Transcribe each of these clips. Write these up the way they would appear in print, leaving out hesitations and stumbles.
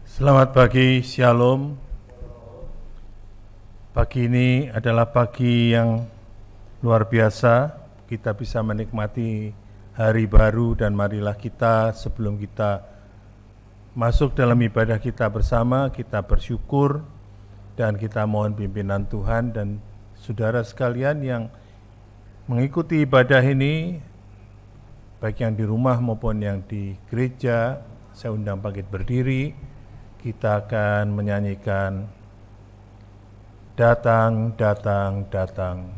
Selamat pagi, Shalom. Pagi ini adalah pagi yang luar biasa. Kita bisa menikmati hari baru dan marilah kita sebelum kita masuk dalam ibadah kita bersama, kita bersyukur dan kita mohon pimpinan Tuhan dan saudara sekalian yang mengikuti ibadah ini, baik yang di rumah maupun yang di gereja. Saya undang bangkit berdiri. Kita akan menyanyikan Datang, Datang, Datang.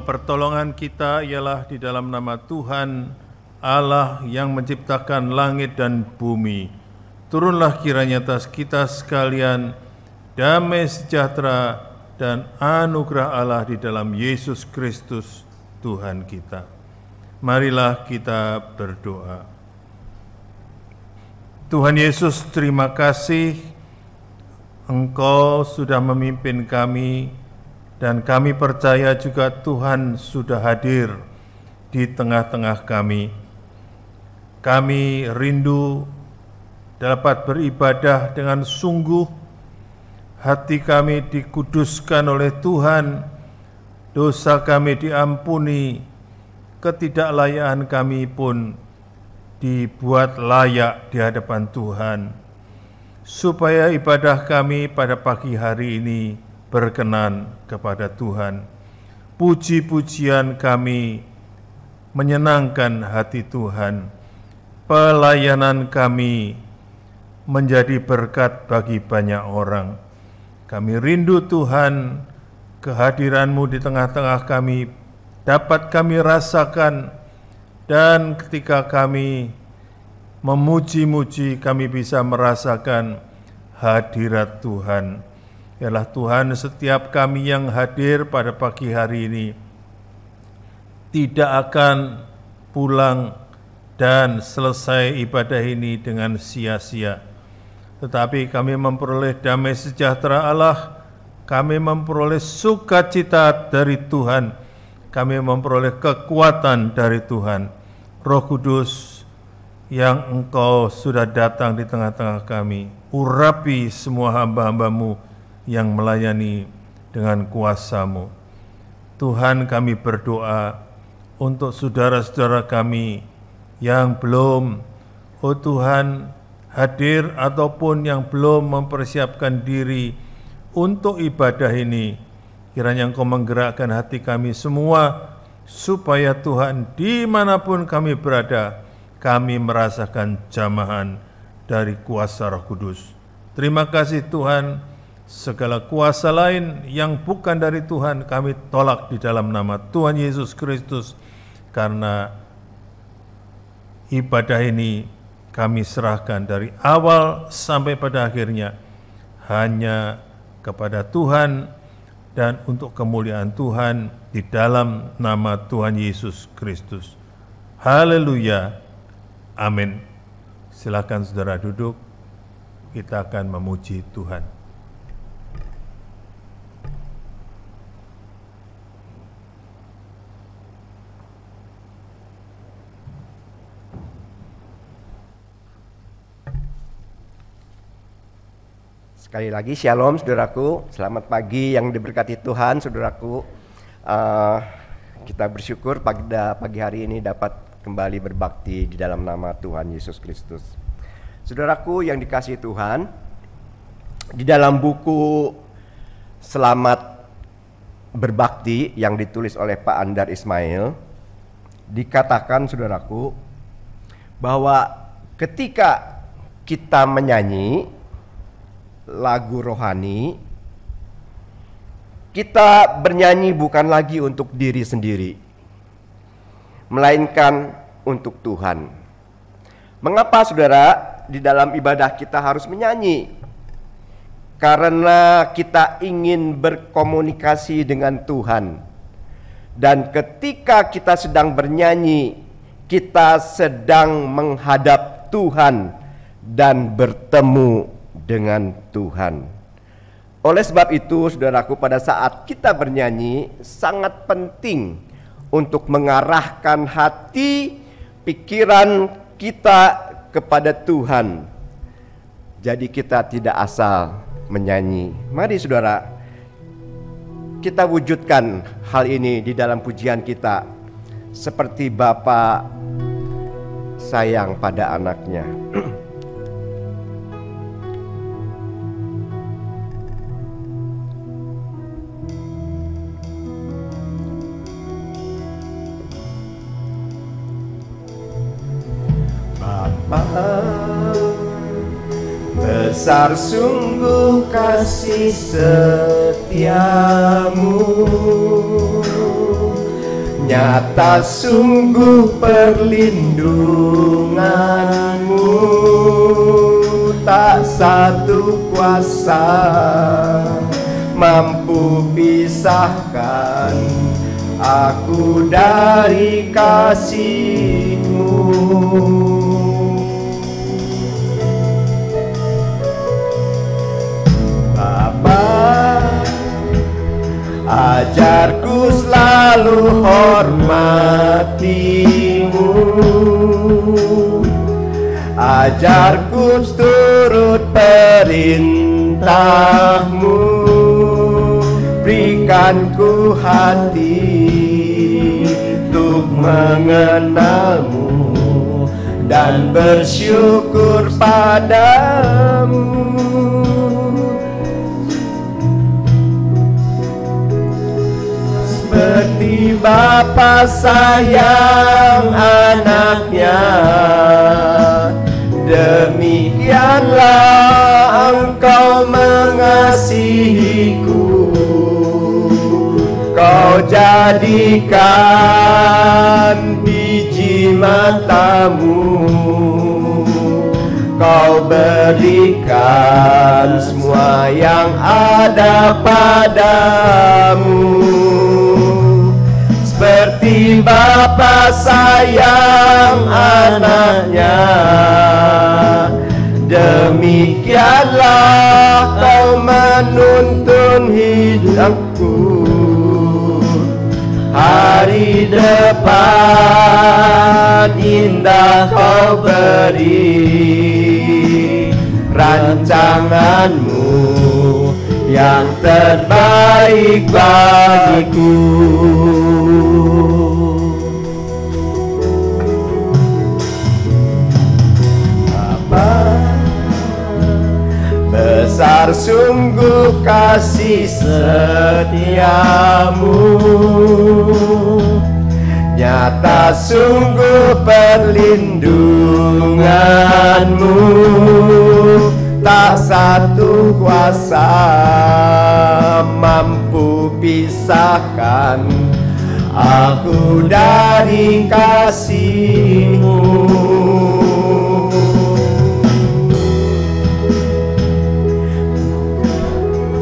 Pertolongan kita ialah di dalam nama Tuhan Allah yang menciptakan langit dan bumi. Turunlah kiranya atas kita sekalian damai sejahtera dan anugerah Allah di dalam Yesus Kristus Tuhan kita. Marilah kita berdoa. Tuhan Yesus, terima kasih Engkau sudah memimpin kami, dan kami percaya juga Tuhan sudah hadir di tengah-tengah kami. Kami rindu dapat beribadah dengan sungguh, hati kami dikuduskan oleh Tuhan, dosa kami diampuni, ketidaklayakan kami pun dibuat layak di hadapan Tuhan, supaya ibadah kami pada pagi hari ini berkenan kepada Tuhan. Puji-pujian kami menyenangkan hati Tuhan. Pelayanan kami menjadi berkat bagi banyak orang. Kami rindu Tuhan, kehadiran-Mu di tengah-tengah kami dapat kami rasakan, dan ketika kami memuji-muji kami bisa merasakan hadirat Tuhan. Yalah Tuhan, setiap kami yang hadir pada pagi hari ini tidak akan pulang dan selesai ibadah ini dengan sia-sia. Tetapi kami memperoleh damai sejahtera Allah, kami memperoleh sukacita dari Tuhan, kami memperoleh kekuatan dari Tuhan. Roh Kudus yang Engkau sudah datang di tengah-tengah kami, urapi semua hamba-hamba-Mu yang melayani dengan kuasa-Mu. Tuhan, kami berdoa untuk saudara-saudara kami yang belum, oh Tuhan, hadir ataupun yang belum mempersiapkan diri untuk ibadah ini. Kiranya Engkau menggerakkan hati kami semua, supaya Tuhan dimanapun kami berada, kami merasakan jamahan dari kuasa Roh Kudus. Terima kasih Tuhan, segala kuasa lain yang bukan dari Tuhan kami tolak di dalam nama Tuhan Yesus Kristus, karena ibadah ini kami serahkan dari awal sampai pada akhirnya hanya kepada Tuhan dan untuk kemuliaan Tuhan di dalam nama Tuhan Yesus Kristus. Haleluya. Amin. Silakan saudara duduk, kita akan memuji Tuhan. Sekali lagi shalom saudaraku, selamat pagi yang diberkati Tuhan saudaraku. Kita bersyukur pada pagi hari ini dapat kembali berbakti di dalam nama Tuhan Yesus Kristus. Saudaraku yang dikasihi Tuhan, di dalam buku Selamat Berbakti yang ditulis oleh Pak Andar Ismail, dikatakan saudaraku bahwa ketika kita menyanyi lagu rohani, kita bernyanyi bukan lagi untuk diri sendiri, melainkan untuk Tuhan. Mengapa saudara di dalam ibadah kita harus menyanyi? Karena kita ingin berkomunikasi dengan Tuhan. Dan ketika kita sedang bernyanyi, kita sedang menghadap Tuhan dan bertemu dengan Tuhan. Oleh sebab itu, saudaraku, pada saat kita bernyanyi sangat penting untuk mengarahkan hati, pikiran kita kepada Tuhan. Jadi kita tidak asal menyanyi. Mari saudara, kita wujudkan hal ini di dalam pujian kita, seperti Bapa sayang pada anaknya. Besar sungguh kasih setiamu, nyata sungguh perlindunganmu, tak satu kuasa mampu pisahkan aku dari kasih-Mu. Ajarku selalu hormati-Mu, ajarku turut perintah-Mu, berikan ku hati untuk mengenal-Mu dan bersyukur padamu. Seperti Bapa sayang anaknya, demikianlah Engkau mengasihiku. Kau jadikan biji matamu, Kau berikan semua yang ada padamu. Seperti Bapa sayang anaknya, demikianlah Kau menuntun hidupku. Hari depan indah Kau beri, rancangan-Mu yang terbaik bagiku. Besar sungguh kasih setiamu, nyata sungguh perlindunganmu, kuasa mampu pisahkan aku dari kasih-Mu.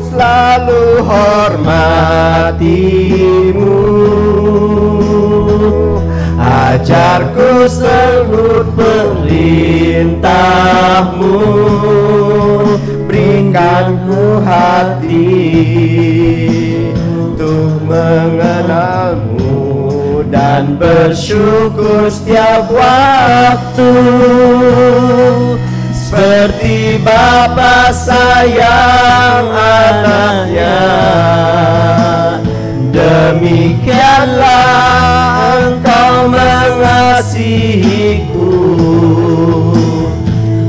Selalu hormati-Mu, ajarku sebut perintah-Mu, berikan ku hati untuk mengenal-Mu dan bersyukur setiap waktu. Seperti Bapa sayang anaknya, demikianlah Engkau mengasihiku.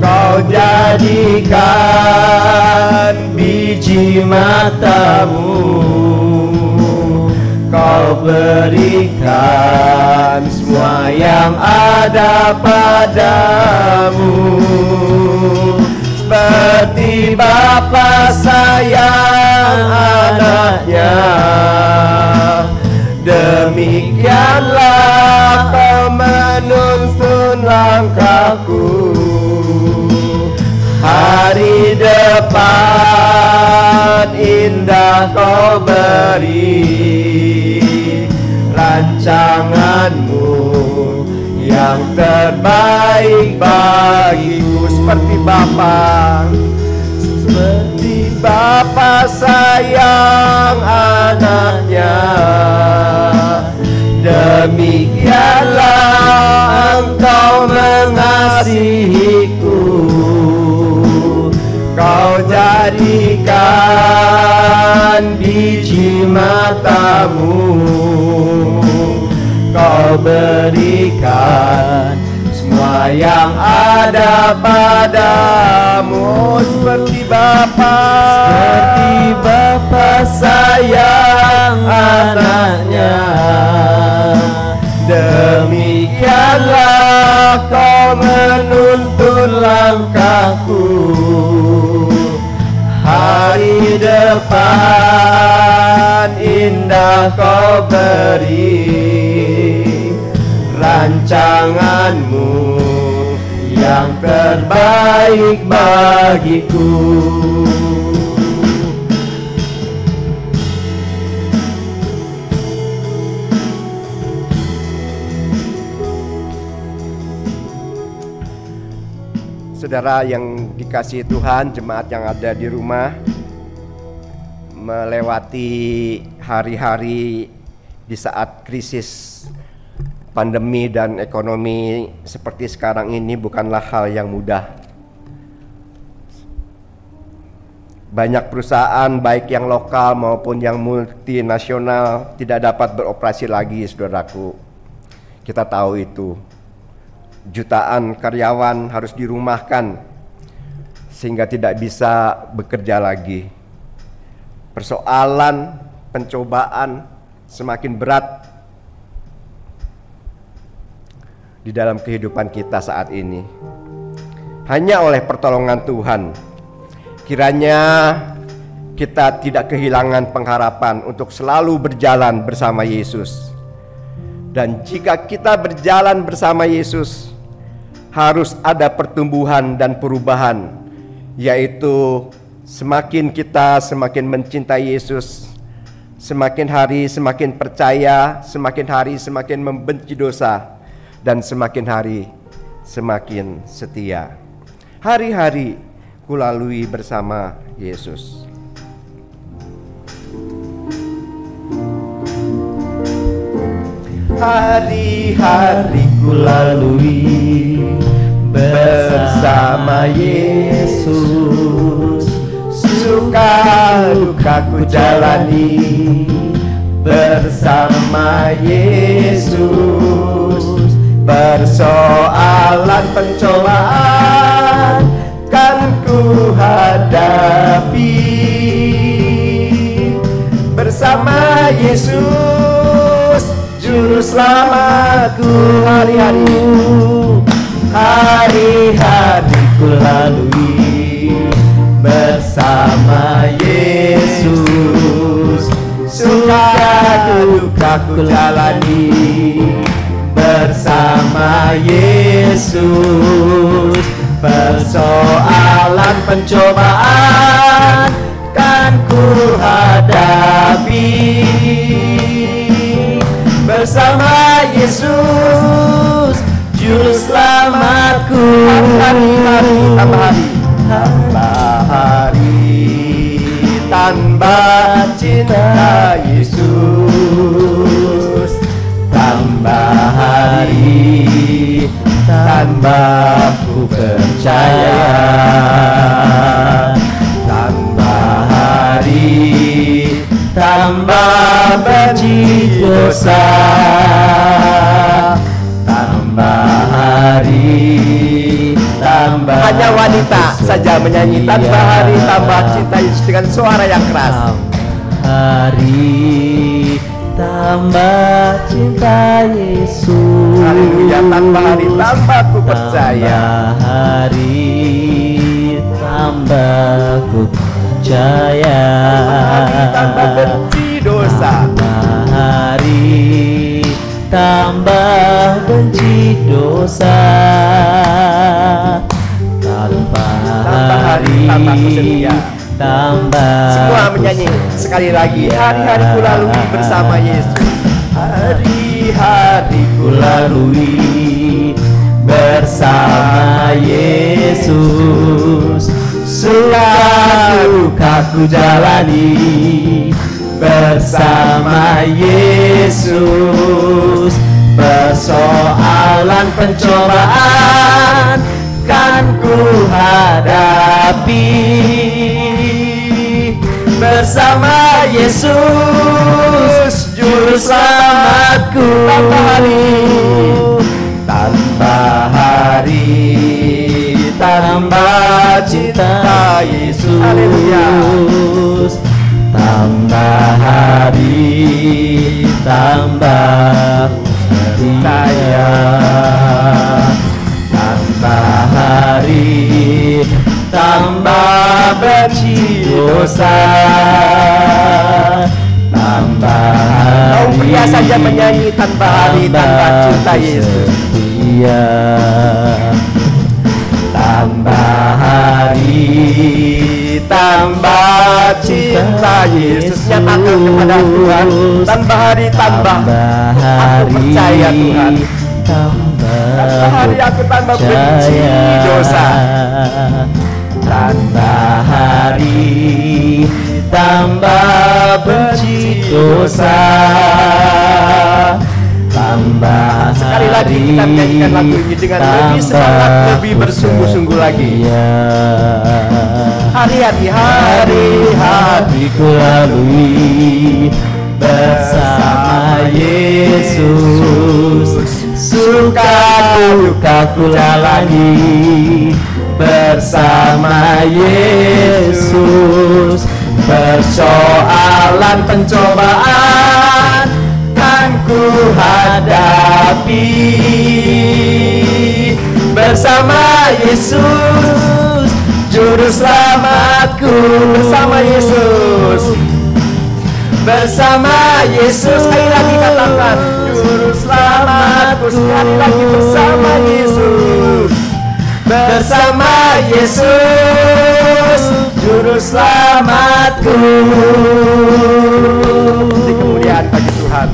Kau jadikan biji mata-Mu, Kau berikan semua yang ada padamu. Seperti Bapa sayang anaknya, demikianlah Kau menuntun langkahku. Hari depan indah Kau beri, rancangan-Mu yang terbaik bagiku. Seperti Bapa sayang anaknya, demikianlah Engkau mengasihiku. Kau jadikan biji mata-Mu, Kau berikan semua yang ada padamu. Seperti Bapa sayang anaknya, demikianlah Kau menuntun langkahku. Hari depan indah Kau beri, rancangan-Mu yang terbaik bagiku. Saudara yang dikasihi Tuhan, jemaat yang ada di rumah, melewati hari-hari di saat krisis pandemi dan ekonomi seperti sekarang ini bukanlah hal yang mudah. Banyak perusahaan baik yang lokal maupun yang multinasional tidak dapat beroperasi lagi, saudaraku. Kita tahu itu. Jutaan karyawan harus dirumahkan sehingga tidak bisa bekerja lagi. Persoalan, pencobaan semakin berat di dalam kehidupan kita saat ini. Hanya oleh pertolongan Tuhan, kiranya kita tidak kehilangan pengharapan untuk selalu berjalan bersama Yesus. Dan jika kita berjalan bersama Yesus, harus ada pertumbuhan dan perubahan, yaitu semakin kita semakin mencintai Yesus, semakin hari semakin percaya, semakin hari semakin membenci dosa, dan semakin hari semakin setia. Hari-hari kulalui bersama Yesus. Hari-hari kulalui bersama Yesus. Suka duka ku jalani bersama Yesus. Persoalan pencobaan kan ku hadapi bersama Yesus, Juru Selamatku. Hari-hari ku lalui bersama bersama Yesus, suka duka ku jalani bersama Yesus. Persoalan pencobaan kan ku hadapi bersama Yesus, juru selamatku. Hari-hari tambah hari, tambah cinta Yesus, tambah hari, tambah ku percaya, tambah hari, tambah benci dosa, tambah hari, tambah. Hanya wanita saja menyanyi tanpa hari, tambah cinta Yesus dengan suara yang keras. Hari, tambah cinta Yesus. Haleluya, tambah hari, tambah ku percaya. Tambah hari, tambah ku percaya. Tambah benci dosa. Tambah hari, tambah benci dosa. Tambah hari, tambah ku setia. Tambah. Semua menyanyi sekali lagi. Hari-hari ku lalui bersama Yesus. Hari-hari ku lalui bersama Yesus, suka duka ku jalani bersama Yesus. Persoalan pencobaan kan ku hadapi bersama Yesus, juru selamatku. Tambah hari, tambah cinta Yesus. Haleluya. Tambah hari, tambah percaya. Tambah hari, tambah benci dosa. Tambah hari, Kau pria saja menyanyi tanpa hari, tanpa cinta Yesus. Iya. Tambah hari, tambah cinta Yesus. Nyatakan kepada Tuhan, tambah hari, tambah aku percaya Tuhan. Tambah hari aku tambah benci dosa. Tambah hari, tambah benci dosa. Tambah sekali lagi kita menyanyikan lagu ini dengan lebih semangat, lebih bersungguh-sungguh lagi. Hari-hari, hari-hari ku lalui bersama Yesus, suka duka ku jalani bersama Yesus. Persoalan pencobaan kan ku hadapi bersama Yesus, juru selamatku. bersama Yesus, bersama Yesus. sekali lagi katakan, juru selamatku. Sekali lagi bersama Yesus, bersama Yesus, juru selamatku. di kemuliaan bagi Tuhan.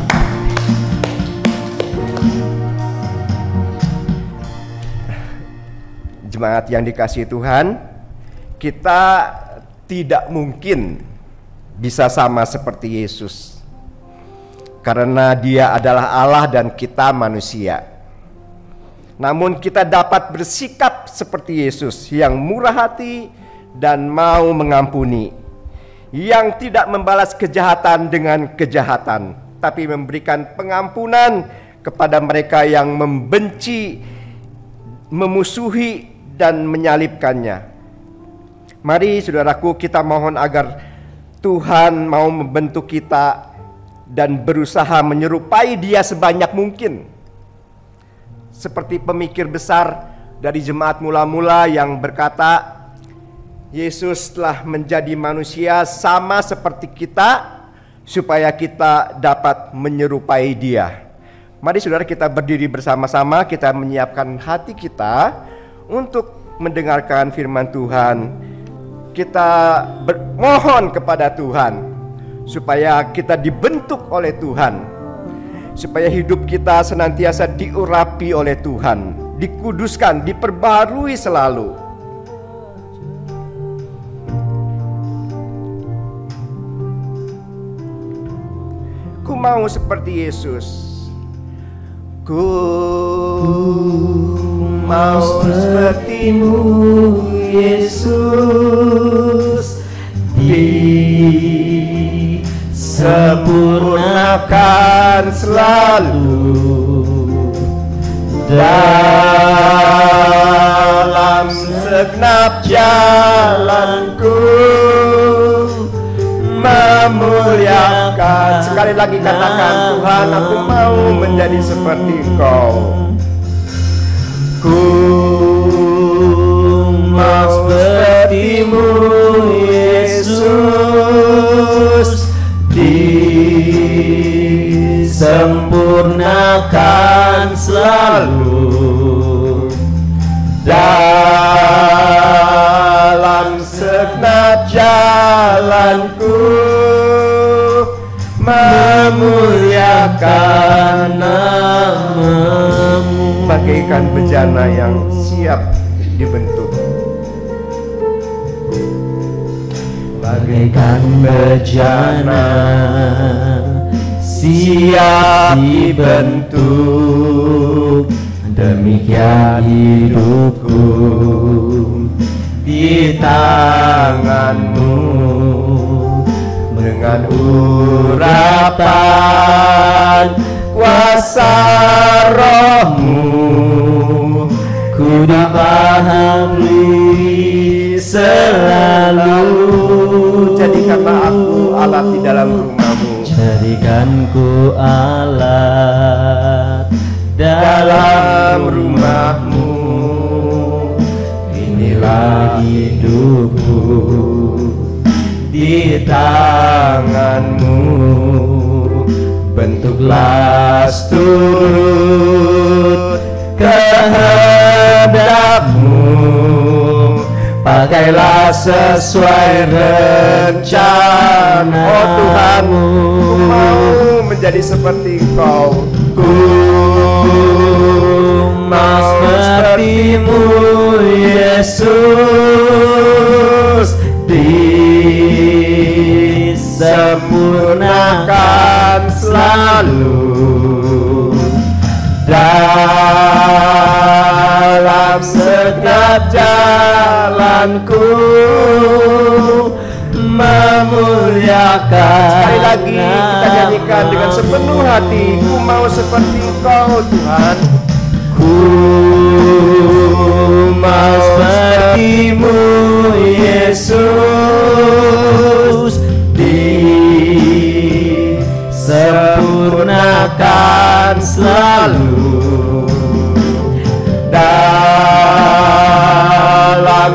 Jemaat yang dikasihi Tuhan, kita tidak mungkin bisa sama seperti Yesus, karena Dia adalah Allah dan kita manusia. Namun kita dapat bersikap seperti Yesus yang murah hati dan mau mengampuni, yang tidak membalas kejahatan dengan kejahatan, tapi memberikan pengampunan kepada mereka yang membenci, memusuhi, dan menyalibkannya. Mari saudaraku, kita mohon agar Tuhan mau membentuk kita dan berusaha menyerupai Dia sebanyak mungkin. Seperti pemikir besar dari jemaat mula-mula yang berkata, Yesus telah menjadi manusia sama seperti kita, supaya kita dapat menyerupai Dia. Mari saudara, kita berdiri bersama-sama, kita menyiapkan hati kita untuk mendengarkan firman Tuhan. Kita bermohon kepada Tuhan supaya kita dibentuk oleh Tuhan, supaya hidup kita senantiasa diurapi oleh Tuhan, dikuduskan, diperbarui selalu. Ku mau seperti Yesus. Ku mau seperti-Mu, Yesus, disempurnakan selalu dalam segenap jalanku, memuliakan. Sekali lagi katakan, Tuhan, aku mau menjadi seperti Engkau. Ku mau seperti-Mu, Yesus, disempurnakan selalu dalam segenap jalanku, memuliakan nama-Mu. Bagaikan bejana yang siap dibentuk, bagaikan bejana siap dibentuk, demikian hidupku di tangan-Mu. Dengan urapan kuasa Roh-Mu, ku dipahami selalu. Jadikanlah aku alat di dalam rumah-Mu. Jadikan ku alat dalam rumah-Mu. Inilah hidupku di tangan-Mu. Bentuklah turut kehendak-Mu, pakailah sesuai rencana. Oh Tuhan, ku mau menjadi seperti Engkau. Ku mau seperti-Mu, Yesus, disempurnakan selalu dalam setiap jalanku, memuliakan. Sekali lagi kita nyanyikan dengan sepenuh hati. Ku mau seperti Engkau, Tuhan. Ku mau seperti-Mu, Yesus, disempurnakan selalu dalam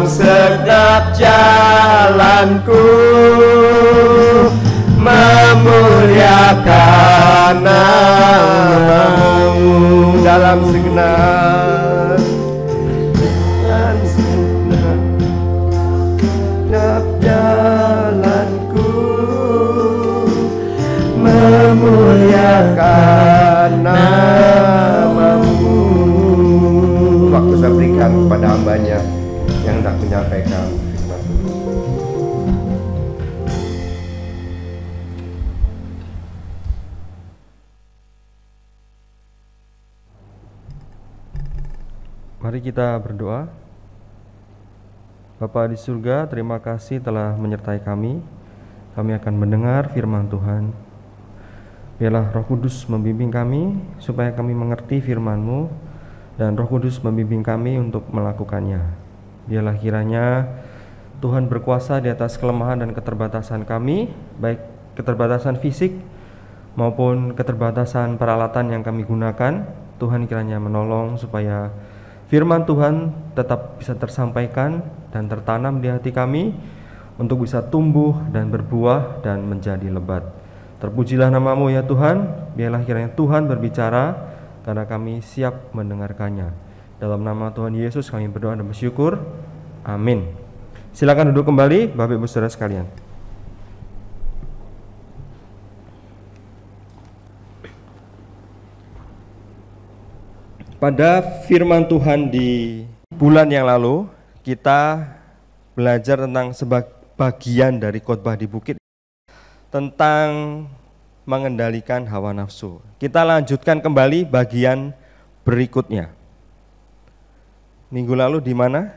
segenap jalanku, memuliakan nama-Mu. Dalam segenap jalanku, memuliakan nama-Mu. Waktu saya berikan kepada hamba-Nya yang hendak menyampaikan firman Tuhan. Mari kita berdoa. Bapa di surga, terima kasih telah menyertai kami. Kami akan mendengar firman Tuhan. Biarlah Roh Kudus membimbing kami supaya kami mengerti firman-Mu, dan Roh Kudus membimbing kami untuk melakukannya. Biarlah kiranya Tuhan berkuasa di atas kelemahan dan keterbatasan kami, baik keterbatasan fisik maupun keterbatasan peralatan yang kami gunakan. Tuhan kiranya menolong supaya firman Tuhan tetap bisa tersampaikan dan tertanam di hati kami untuk bisa tumbuh dan berbuah dan menjadi lebat. Terpujilah nama-Mu ya Tuhan, biarlah kiranya Tuhan berbicara karena kami siap mendengarkannya. Dalam nama Tuhan Yesus kami berdoa dan bersyukur. Amin. Silakan duduk kembali Bapak Ibu Saudara sekalian. Pada firman Tuhan di bulan yang lalu, kita belajar tentang sebagian dari khotbah di bukit tentang mengendalikan hawa nafsu. Kita lanjutkan kembali bagian berikutnya. Minggu lalu di mana?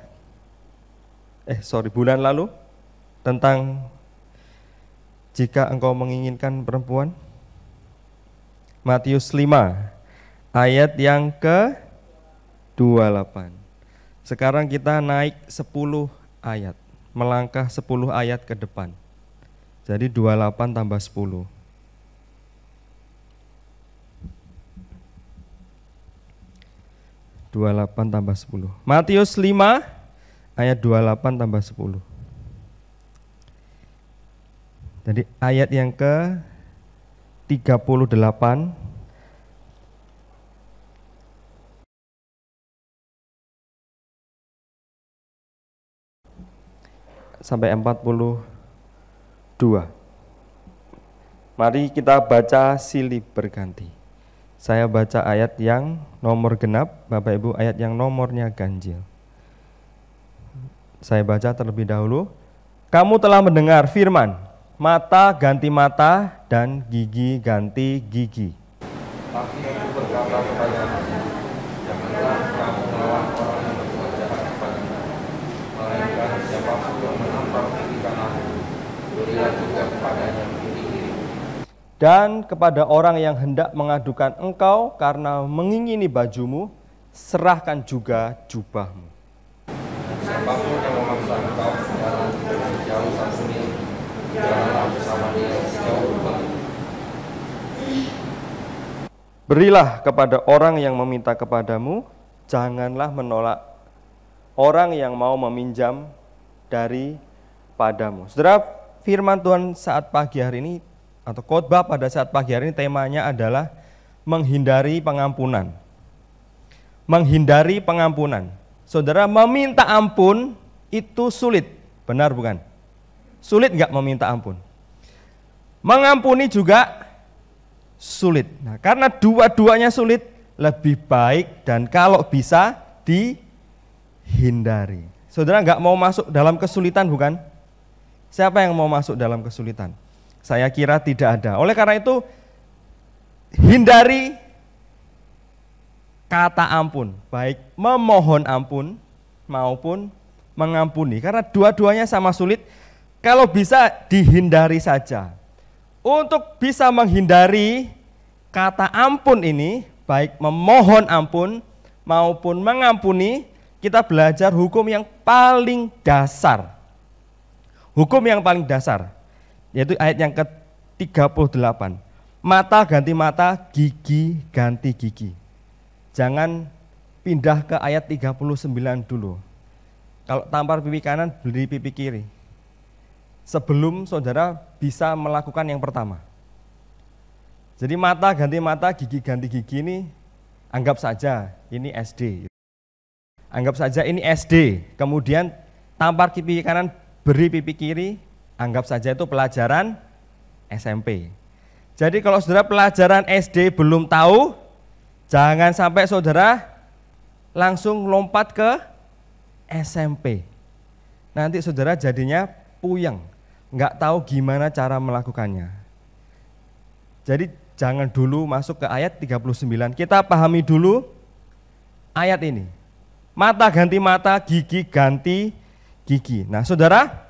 Bulan lalu tentang jika engkau menginginkan perempuan. Matius 5 ayat yang ke-28. Sekarang kita naik 10 ayat, melangkah 10 ayat ke depan. Jadi 28 tambah 10. Matius 5 ayat 28 tambah 10. Jadi ayat yang ke-38 sampai 42. Mari kita baca silih berganti. Saya baca ayat yang nomor genap, Bapak Ibu ayat yang nomornya ganjil. Saya baca terlebih dahulu. Kamu telah mendengar firman, mata ganti mata dan gigi ganti gigi. Tapi aku berkata kepadamu, janganlah kamu melawan orang yang berbuat jahat kepadamu, melainkan siapapun yang menampar pipi kananmu, berilah juga kepadanya pipi kiri. Dan kepada orang yang hendak mengadukan engkau karena mengingini bajumu, serahkan juga jubahmu. Siapapun yang memaksa engkau jalan sejauh satu mil, jalanlah bersama dia sejauh 2 mil. Berilah kepada orang yang meminta kepadamu, janganlah menolak orang yang mau meminjam daripadamu. Saudara, firman Tuhan saat pagi hari ini atau khotbah pada saat pagi hari ini temanya adalah menghindari pengampunan. Menghindari pengampunan. Saudara, meminta ampun itu sulit, benar bukan? Sulit enggak meminta ampun? Mengampuni juga sulit. Nah, karena dua-duanya sulit, lebih baik dan kalau bisa dihindari. Saudara enggak mau masuk dalam kesulitan bukan? Siapa yang mau masuk dalam kesulitan? Saya kira tidak ada. Oleh karena itu, hindari kata ampun, baik memohon ampun maupun mengampuni. Karena dua-duanya sama sulit, kalau bisa dihindari saja. Untuk bisa menghindari kata ampun ini, baik memohon ampun maupun mengampuni, kita belajar hukum yang paling dasar. Hukum yang paling dasar, yaitu ayat yang ke-38. Mata ganti mata, gigi ganti gigi. Jangan pindah ke ayat 39 dulu. Kalau tampar pipi kanan, beri pipi kiri. Sebelum saudara bisa melakukan yang pertama. Jadi mata ganti mata, gigi ganti gigi ini anggap saja ini SD. Anggap saja ini SD. Kemudian tampar pipi kanan, beri pipi kiri, anggap saja itu pelajaran SMP. Jadi kalau saudara pelajaran SD belum tahu, jangan sampai saudara langsung lompat ke SMP. Nanti saudara jadinya puyeng, nggak tahu gimana cara melakukannya. Jadi jangan dulu masuk ke ayat 39. Kita pahami dulu ayat ini. Mata ganti mata, gigi ganti gigi. Nah saudara,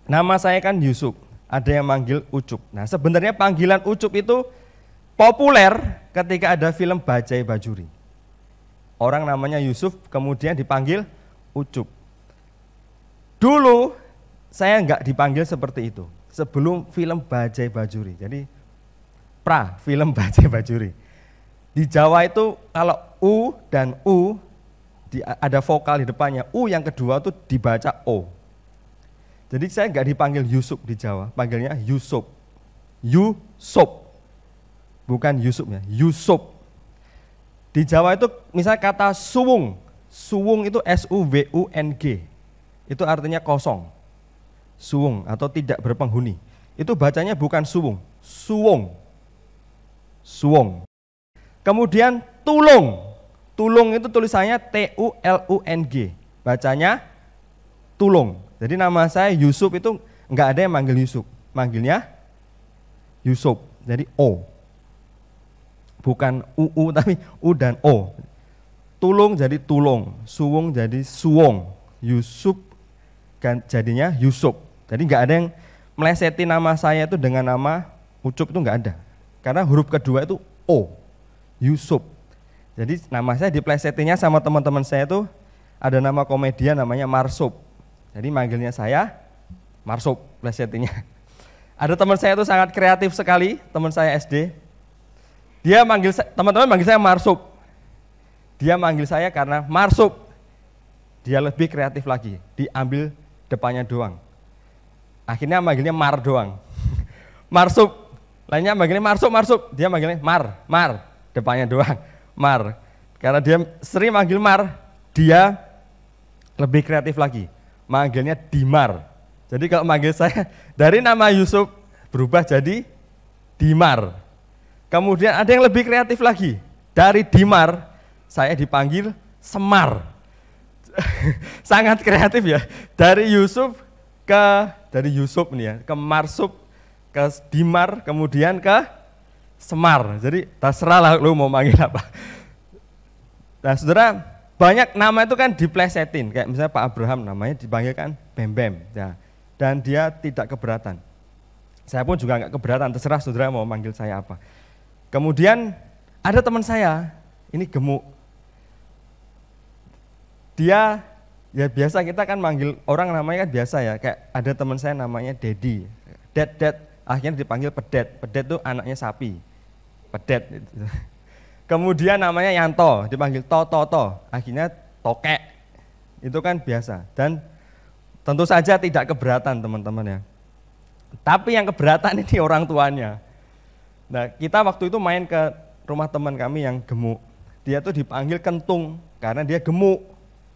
nama saya kan Yusuf, ada yang manggil Ucup. Nah sebenarnya panggilan Ucup itu populer ketika ada film Bajai Bajuri. Orang namanya Yusuf kemudian dipanggil Ucup. Dulu saya enggak dipanggil seperti itu, sebelum film Bajai Bajuri. Jadi film Bajai Bajuri. Di Jawa itu kalau U dan U ada vokal di depannya, U yang kedua tuh dibaca O. Jadi saya nggak dipanggil Yusuf di Jawa, panggilnya Yusuf. Yusuf. Bukan Yusuf ya, Yusuf. Di Jawa itu misalnya kata suwung. Suwung itu S-U-W-U-N-G. Itu artinya kosong. Suwung atau tidak berpenghuni. Itu bacanya bukan suwung, suwung. Suwung. Kemudian tulung. Tulung itu tulisannya T-U-L-U-N-G. Bacanya tulung. Jadi nama saya Yusuf itu enggak ada yang manggil Yusuf. Manggilnya Yusuf. Jadi O. Bukan U tapi U dan O. Tulung jadi tulung, suwung jadi suwung. Yusuf kan jadinya Yusuf. Jadi enggak ada yang melesetin nama saya itu dengan nama Ucup, itu enggak ada. Karena huruf kedua itu O. Yusuf. Jadi nama saya diplesetinnya sama teman-teman saya itu ada nama komedian namanya Marsup. Jadi manggilnya saya Marsup, plesetinnya. Ada teman saya itu sangat kreatif sekali, teman saya SD. Dia manggil teman-teman manggil saya Marsup. Dia manggil saya karena Marsup. Dia lebih kreatif lagi, diambil depannya doang. Akhirnya manggilnya Mar doang. Marsup. Lainnya manggilnya Marsup. Dia manggilnya Mar, depannya doang. Mar. Karena dia sering manggil Mar, dia lebih kreatif lagi. Manggilnya Dimar. Jadi kalau manggil saya dari nama Yusuf berubah jadi Dimar. Kemudian ada yang lebih kreatif lagi. Dari Dimar saya dipanggil Semar. Sangat kreatif ya. Dari Yusuf nih ya, ke Marsup, ke Dimar, kemudian ke Semar. Jadi terserah lah lu mau manggil apa. Nah saudara, banyak nama itu kan diplesetin. Kayak misalnya Pak Abraham namanya dipanggil kan Bem-Bem ya. Dan dia tidak keberatan. Saya pun juga nggak keberatan, terserah saudara mau manggil saya apa. Kemudian ada teman saya, ini gemuk. Dia, ya biasa kita kan manggil orang namanya kan biasa ya. Kayak ada teman saya namanya Dedi. Ded, akhirnya dipanggil Pedet. Pedet itu anaknya sapi. Pedet. Kemudian namanya Yanto, dipanggil Toto, akhirnya Tokek. Itu kan biasa. Dan tentu saja tidak keberatan teman-teman ya. Tapi yang keberatan ini orang tuanya. Nah kita waktu itu main ke rumah teman kami yang gemuk. Dia tuh dipanggil Kentung, karena dia gemuk.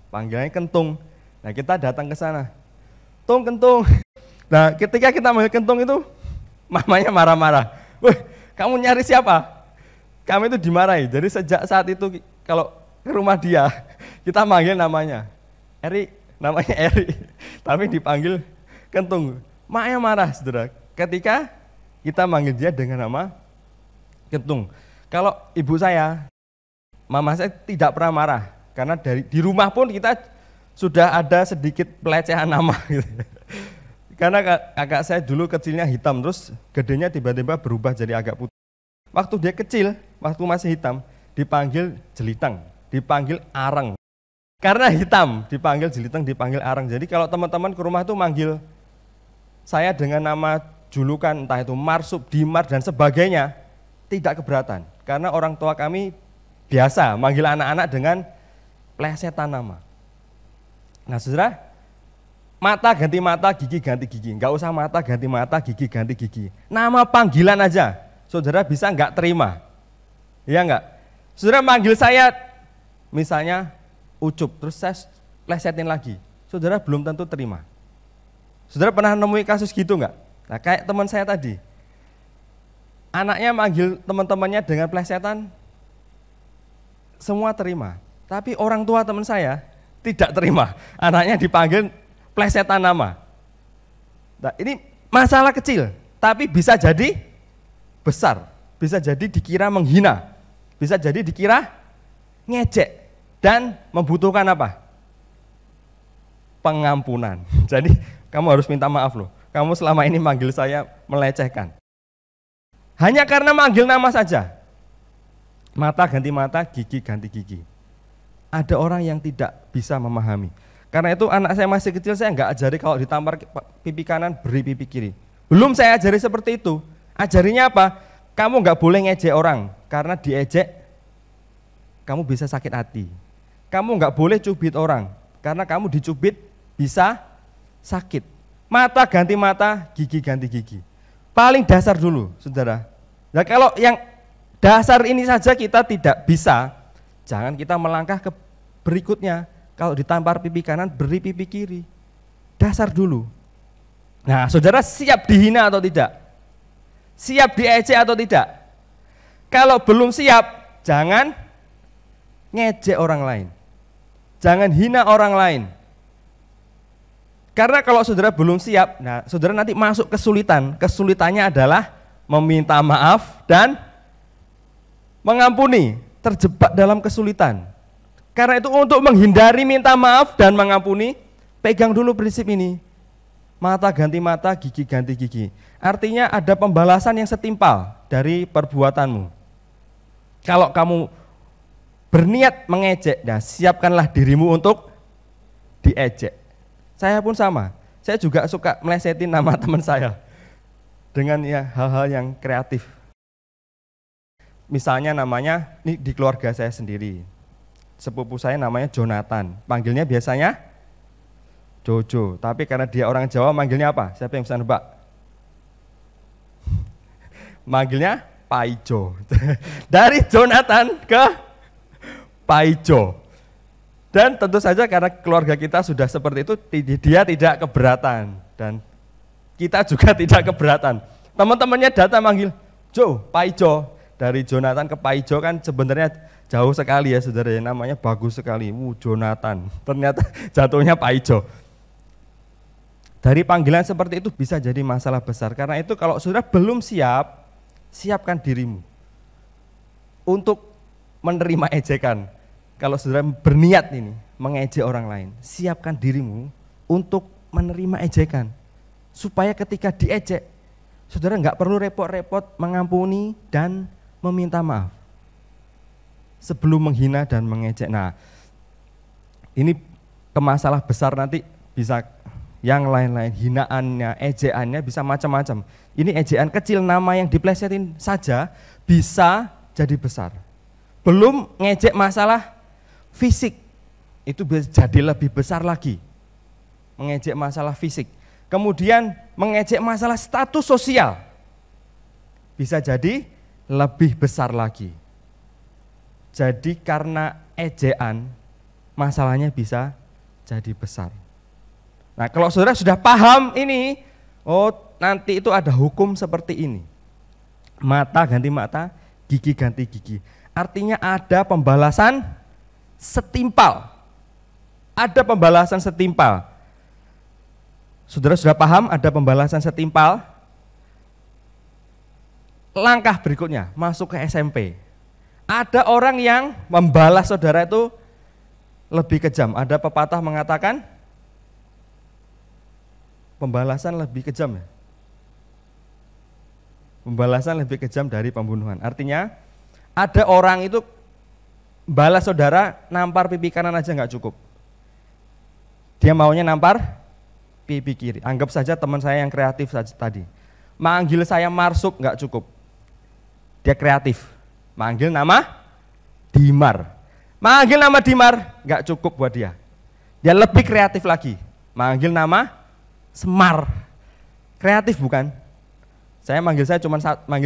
Panggilannya Kentung. Nah kita datang ke sana. Kentung. Nah ketika kita manggil Kentung itu, mamanya marah-marah. Wih, kamu nyari siapa? Kami itu dimarahi. Jadi sejak saat itu kalau ke rumah dia, kita manggil namanya Eri, namanya Eri. Tapi dipanggil Kentung. Maknya marah, saudara. Ketika kita manggil dia dengan nama Kentung. Kalau ibu saya, mama saya tidak pernah marah. Karena di rumah pun kita sudah ada sedikit pelecehan nama. Gitu. Karena kakak saya dulu kecilnya hitam, terus gedenya tiba-tiba berubah jadi agak putih. Waktu dia kecil, waktu masih hitam, dipanggil jeliteng, dipanggil areng. Karena hitam, dipanggil jeliteng, dipanggil areng. Jadi kalau teman-teman ke rumah itu manggil saya dengan nama julukan, entah itu Marsup, Dimar, dan sebagainya, tidak keberatan. Karena orang tua kami biasa manggil anak-anak dengan plesetan nama. Nah saudara, mata ganti mata, gigi ganti gigi. Enggak usah mata ganti mata, gigi ganti gigi. Nama panggilan aja. Saudara bisa enggak terima? Iya enggak? Saudara manggil saya misalnya Ucup, terus saya plesetin lagi. Saudara belum tentu terima. Saudara pernah nemui kasus gitu enggak? Nah kayak teman saya tadi. Anaknya manggil teman-temannya dengan plesetan, semua terima. Tapi orang tua teman saya tidak terima. Anaknya dipanggil plesetan nama. Nah ini masalah kecil, tapi bisa jadi besar, bisa jadi dikira menghina, bisa jadi dikira ngejek, dan membutuhkan apa? Pengampunan. Jadi kamu harus minta maaf loh, kamu selama ini manggil saya melecehkan. Hanya karena manggil nama saja, mata ganti mata, gigi ganti gigi. Ada orang yang tidak bisa memahami. Karena itu anak saya masih kecil, saya enggak ajari kalau ditampar pipi kanan, beri pipi kiri. Belum saya ajari seperti itu. Ajarinya apa? Kamu enggak boleh ngejek orang, karena diejek kamu bisa sakit hati. kamu nggak boleh cubit orang, karena kamu dicubit bisa sakit. Mata ganti mata, gigi ganti gigi. Paling dasar dulu, saudara. Nah kalau yang dasar ini saja kita tidak bisa, jangan kita melangkah ke berikutnya. Kalau ditampar pipi kanan, beri pipi kiri. Dasar dulu. Nah saudara siap dihina atau tidak? Siap diejek atau tidak? Kalau belum siap, jangan ngejek orang lain. Jangan hina orang lain. Karena kalau saudara belum siap, nah saudara nanti masuk kesulitan. Kesulitannya adalah meminta maaf dan mengampuni. Terjebak dalam kesulitan. Karena itu untuk menghindari minta maaf dan mengampuni, pegang dulu prinsip ini. Mata ganti mata, gigi ganti gigi. Artinya ada pembalasan yang setimpal dari perbuatanmu. Kalau kamu berniat mengejek, nah siapkanlah dirimu untuk diejek. Saya pun sama, saya juga suka melesetin nama teman saya dengan ya hal-hal yang kreatif. Misalnya namanya, ini di keluarga saya sendiri, sepupu saya namanya Jonathan, panggilnya biasanya Jojo, tapi karena dia orang Jawa manggilnya apa? Siapa yang bisa nebak? Manggilnya Paijo. Dari Jonathan ke Paijo. Dan tentu saja karena keluarga kita sudah seperti itu, dia tidak keberatan dan kita juga tidak keberatan. Teman-temannya datang manggil, Jo, Paijo. Dari Jonathan ke Paijo kan sebenarnya jauh sekali ya saudara ya, namanya bagus sekali. Jonathan, ternyata jatuhnya Paijo. Dari panggilan seperti itu bisa jadi masalah besar. Karena itu kalau saudara belum siap, siapkan dirimu untuk menerima ejekan. Kalau saudara berniat ini mengejek orang lain, siapkan dirimu untuk menerima ejekan. Supaya ketika diejek, saudara nggak perlu repot-repot mengampuni dan meminta maaf. Sebelum menghina dan mengejek. Nah, ini kemasalah besar nanti bisa yang lain-lain, hinaannya, ejekannya bisa macam-macam. Ini ejekan kecil, nama yang diplesetin saja bisa jadi besar. Belum ngejek masalah fisik, itu bisa jadi lebih besar lagi. Mengejek masalah fisik. Kemudian mengejek masalah status sosial, bisa jadi lebih besar lagi. Jadi karena ejekan, masalahnya bisa jadi besar. Nah kalau saudara sudah paham ini, oh nanti itu ada hukum seperti ini. Mata ganti mata, gigi ganti gigi. Artinya ada pembalasan setimpal. Ada pembalasan setimpal. Saudara sudah paham ada pembalasan setimpal? Langkah berikutnya, masuk ke SMP. Ada orang yang membalas saudara itu lebih kejam. Ada pepatah mengatakan pembalasan lebih kejam ya. Pembalasan lebih kejam dari pembunuhan. Artinya ada orang itu balas saudara, nampar pipi kanan aja nggak cukup. Dia maunya nampar pipi kiri. Anggap saja teman saya yang kreatif saja tadi. Manggil saya Marsuk nggak cukup. Dia kreatif. Manggil nama Dimar. Manggil nama Dimar nggak cukup buat dia. Dia lebih kreatif lagi. Manggil nama Semar. Kreatif bukan? Saya manggil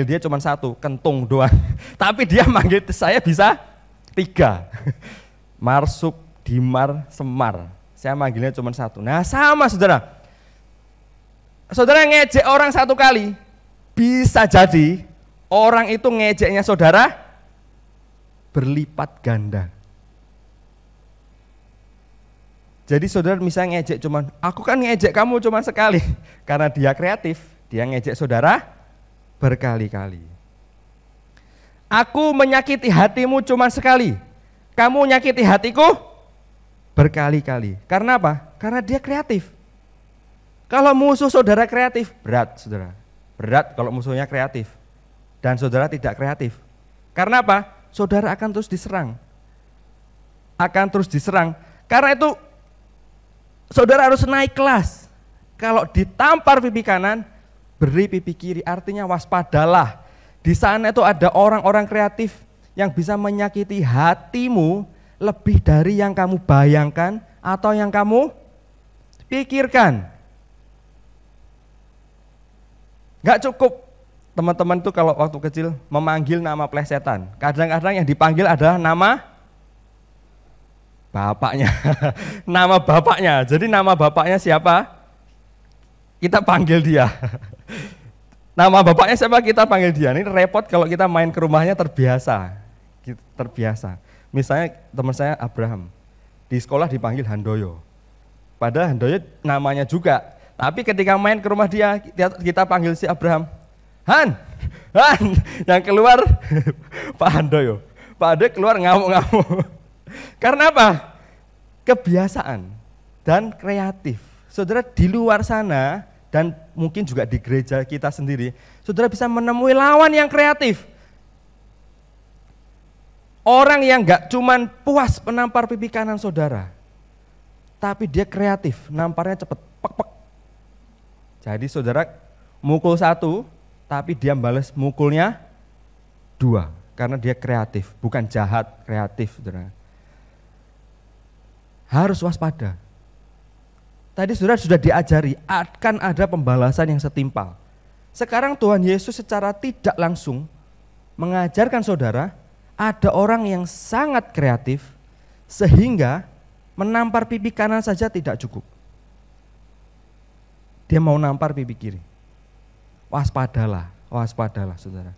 dia cuma satu, Kentung doang. Tapi dia manggil saya bisa 3. Marsuk, Dimar, Semar. Saya manggilnya cuma satu. Nah sama saudara. Saudara ngejek orang satu kali, bisa jadi orang itu ngejeknya saudara berlipat ganda. Jadi saudara misalnya ngejek cuman, aku kan ngejek kamu cuma sekali. Karena dia kreatif, dia ngejek saudara berkali-kali. Aku menyakiti hatimu cuma sekali, kamu nyakiti hatiku berkali-kali. Karena apa? Karena dia kreatif. Kalau musuh saudara kreatif, berat saudara. Berat kalau musuhnya kreatif. Dan saudara tidak kreatif. Karena apa? Saudara akan terus diserang. Akan terus diserang. Karena itu saudara harus naik kelas. Kalau ditampar pipi kanan, beri pipi kiri. Artinya waspadalah. Di sana itu ada orang-orang kreatif yang bisa menyakiti hatimu lebih dari yang kamu bayangkan atau yang kamu pikirkan. Gak cukup teman-teman tuh kalau waktu kecil memanggil nama plesetan. Kadang-kadang yang dipanggil adalah nama bapaknya. Nama bapaknya. Jadi nama bapaknya siapa? Kita panggil dia. Nama bapaknya siapa, kita panggil dia. Ini repot kalau kita main ke rumahnya terbiasa. Misalnya teman saya Abraham, di sekolah dipanggil Handoyo. Padahal Handoyo namanya juga. Tapi ketika main ke rumah dia, kita panggil si Abraham, Han, yang keluar Pak Handoyo. Pak Handoyo keluar ngamuk-ngamuk. Karena apa? Kebiasaan dan kreatif. Saudara, di luar sana dan mungkin juga di gereja kita sendiri, saudara bisa menemui lawan yang kreatif. Orang yang gak cuman puas menampar pipi kanan saudara, tapi dia kreatif, namparnya cepet, pek. Jadi saudara mukul 1, tapi dia balas mukulnya 2, karena dia kreatif, bukan jahat, kreatif, saudara. Harus waspada. Tadi saudara sudah diajari akan ada pembalasan yang setimpal. Sekarang Tuhan Yesus secara tidak langsung mengajarkan saudara, ada orang yang sangat kreatif sehingga menampar pipi kanan saja tidak cukup. Dia mau nampar pipi kiri. Waspadalah saudara.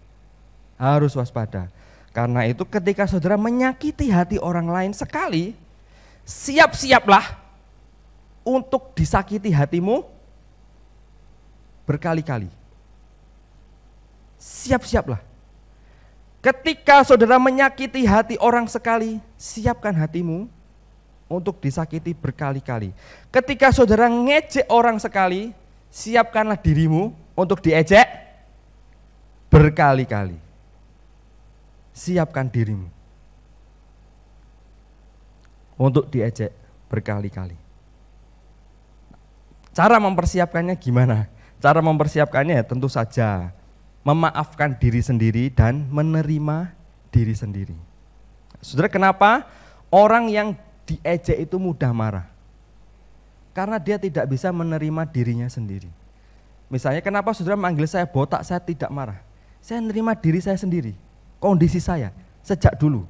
Harus waspada. Karena itu ketika saudara menyakiti hati orang lain sekali, siap-siaplah untuk disakiti hatimu berkali-kali. Siap-siaplah. Ketika saudara menyakiti hati orang sekali, siapkan hatimu untuk disakiti berkali-kali. Ketika saudara ngejek orang sekali, siapkanlah dirimu untuk diejek berkali-kali. Siapkan dirimu untuk diejek berkali-kali. Cara mempersiapkannya gimana? Cara mempersiapkannya tentu saja memaafkan diri sendiri dan menerima diri sendiri. Saudara, kenapa orang yang diejek itu mudah marah? Karena dia tidak bisa menerima dirinya sendiri. Misalnya kenapa saudara manggil saya botak, saya tidak marah. Saya menerima diri saya sendiri, kondisi saya sejak dulu.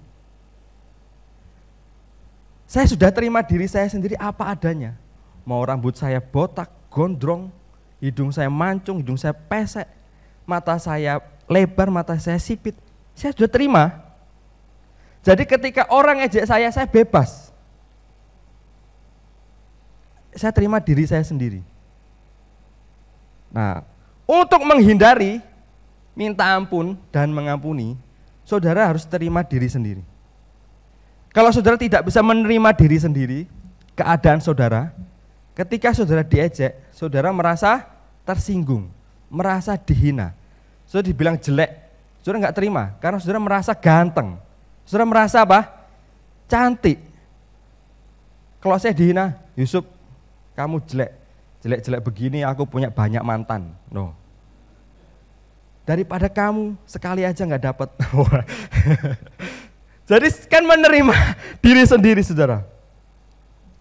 Saya sudah terima diri saya sendiri apa adanya. Mau rambut saya botak, gondrong, hidung saya mancung, hidung saya pesek, mata saya lebar, mata saya sipit, saya sudah terima. Jadi ketika orang ejek saya bebas. Saya terima diri saya sendiri. Nah, untuk menghindari minta ampun dan mengampuni, saudara harus terima diri sendiri. Kalau saudara tidak bisa menerima diri sendiri, keadaan saudara, ketika saudara diejek, saudara merasa tersinggung, merasa dihina, saudara dibilang jelek, saudara nggak terima karena saudara merasa ganteng, saudara merasa apa? Cantik. Kalau saya dihina, Yusuf, kamu jelek begini, aku punya banyak mantan. No. Daripada kamu sekali aja nggak dapat. Jadi kan menerima diri sendiri, saudara.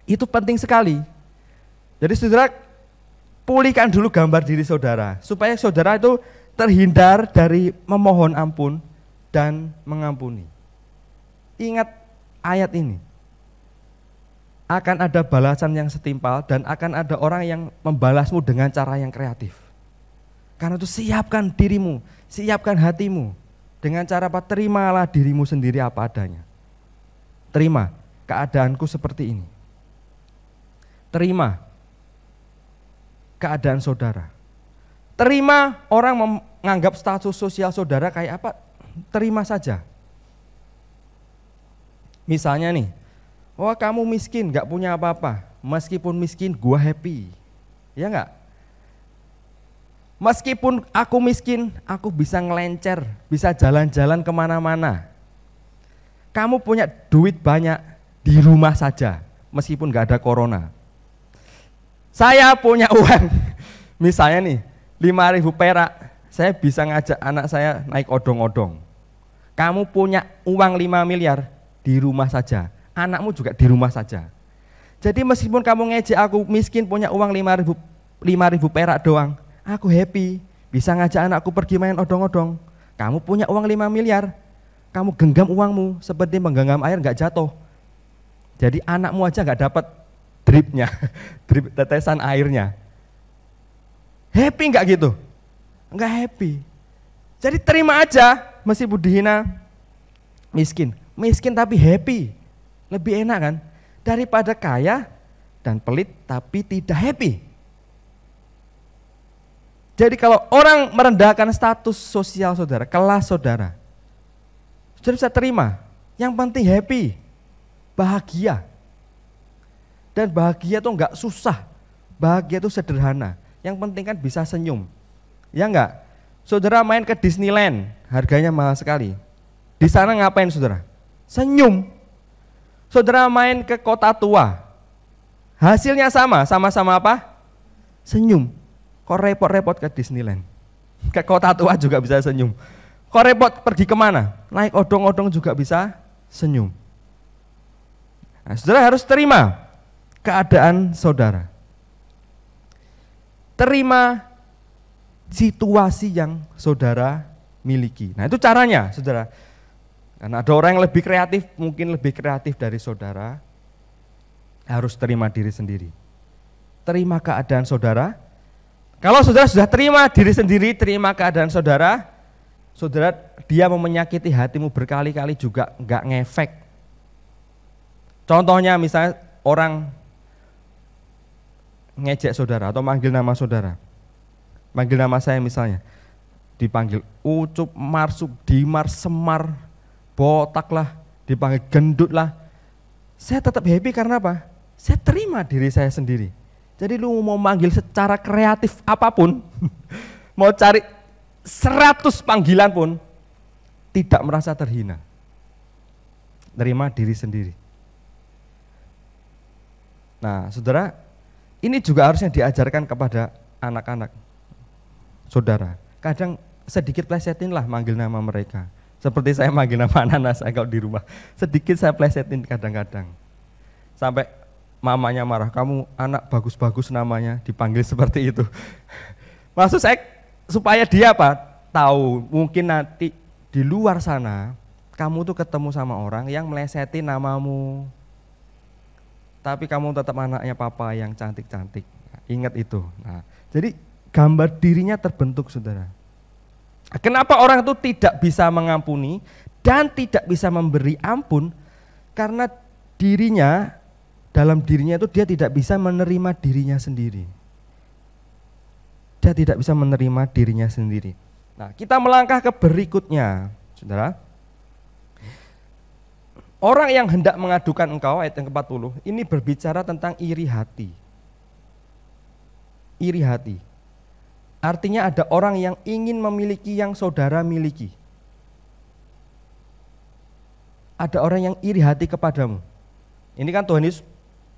Itu penting sekali. Jadi saudara, pulihkan dulu gambar diri saudara, supaya saudara itu terhindar dari memohon ampun dan mengampuni. Ingat ayat ini. Akan ada balasan yang setimpal dan akan ada orang yang membalasmu dengan cara yang kreatif. Karena itu siapkan dirimu, siapkan hatimu. Dengan cara apa? Terimalah dirimu sendiri apa adanya. Terima keadaanku seperti ini. Terima keadaan saudara. Terima orang menganggap status sosial saudara kayak apa, terima saja. Misalnya nih, wah kamu miskin, gak punya apa-apa. Meskipun miskin, gua happy. Ya enggak? Meskipun aku miskin, aku bisa ngelencer, bisa jalan-jalan kemana-mana. Kamu punya duit banyak, di rumah saja, meskipun gak ada corona. Saya punya uang, misalnya nih, 5.000 perak, saya bisa ngajak anak saya naik odong-odong. Kamu punya uang 5 miliar, di rumah saja, anakmu juga di rumah saja. Jadi meskipun kamu ngejek aku miskin punya uang 5.000 perak doang, aku happy, bisa ngajak anakku pergi main odong-odong. Kamu punya uang 5 miliar, kamu genggam uangmu seperti menggenggam air nggak jatuh. Jadi anakmu aja nggak dapat dripnya, drip tetesan airnya. Happy nggak gitu? Nggak happy. Jadi terima aja meskipun dihina miskin tapi happy. Lebih enak kan? Daripada kaya dan pelit tapi tidak happy. Jadi kalau orang merendahkan status sosial saudara, kelas saudara, saudara bisa terima. Yang penting happy, bahagia. Dan bahagia itu enggak susah, bahagia itu sederhana. Yang penting kan bisa senyum. Ya enggak? Saudara main ke Disneyland, harganya mahal sekali. Di sana ngapain saudara? Senyum. Saudara main ke kota tua, hasilnya sama-sama apa? Senyum. Kok repot-repot ke Disneyland? Ke kota tua juga bisa senyum. Kok repot pergi kemana? Naik odong-odong juga bisa senyum. Nah, saudara harus terima keadaan saudara. Terima situasi yang saudara miliki. Nah itu caranya saudara. Karena ada orang yang lebih kreatif, mungkin lebih kreatif dari saudara, harus terima diri sendiri. Terima keadaan saudara. Kalau saudara sudah terima diri sendiri, terima keadaan saudara, saudara dia mau menyakiti hatimu berkali-kali juga enggak ngefek. Contohnya misalnya orang ngejek saudara atau manggil nama saudara. Manggil nama saya misalnya, dipanggil Ucup, Marsuk, Dimar, Semar, botak lah, dipanggil gendut lah. Saya tetap happy karena apa? Saya terima diri saya sendiri. Jadi lu mau manggil secara kreatif apapun, mau cari 100 panggilan pun, tidak merasa terhina. Terima diri sendiri. Nah saudara, ini juga harusnya diajarkan kepada anak-anak saudara. Kadang sedikit plesetin lah manggil nama mereka. Seperti saya manggil nama anak-anak saya kalau di rumah, sedikit saya plesetin kadang-kadang. Sampai mamanya marah, kamu anak bagus-bagus namanya, dipanggil seperti itu. Maksud saya supaya dia apa? Tahu, mungkin nanti di luar sana kamu tuh ketemu sama orang yang melesetin namamu. Tapi kamu tetap anaknya papa yang cantik-cantik. Ingat itu. Nah, jadi gambar dirinya terbentuk saudara. Kenapa orang itu tidak bisa mengampuni dan tidak bisa memberi ampun? Karena dirinya, dalam dirinya itu dia tidak bisa menerima dirinya sendiri. Dia tidak bisa menerima dirinya sendiri. Nah, kita melangkah ke berikutnya, saudara. Orang yang hendak mengadukan engkau, ayat yang ke-40, ini berbicara tentang iri hati. Iri hati. Artinya ada orang yang ingin memiliki yang saudara miliki. Ada orang yang iri hati kepadamu. Ini kan Tuhan Yesus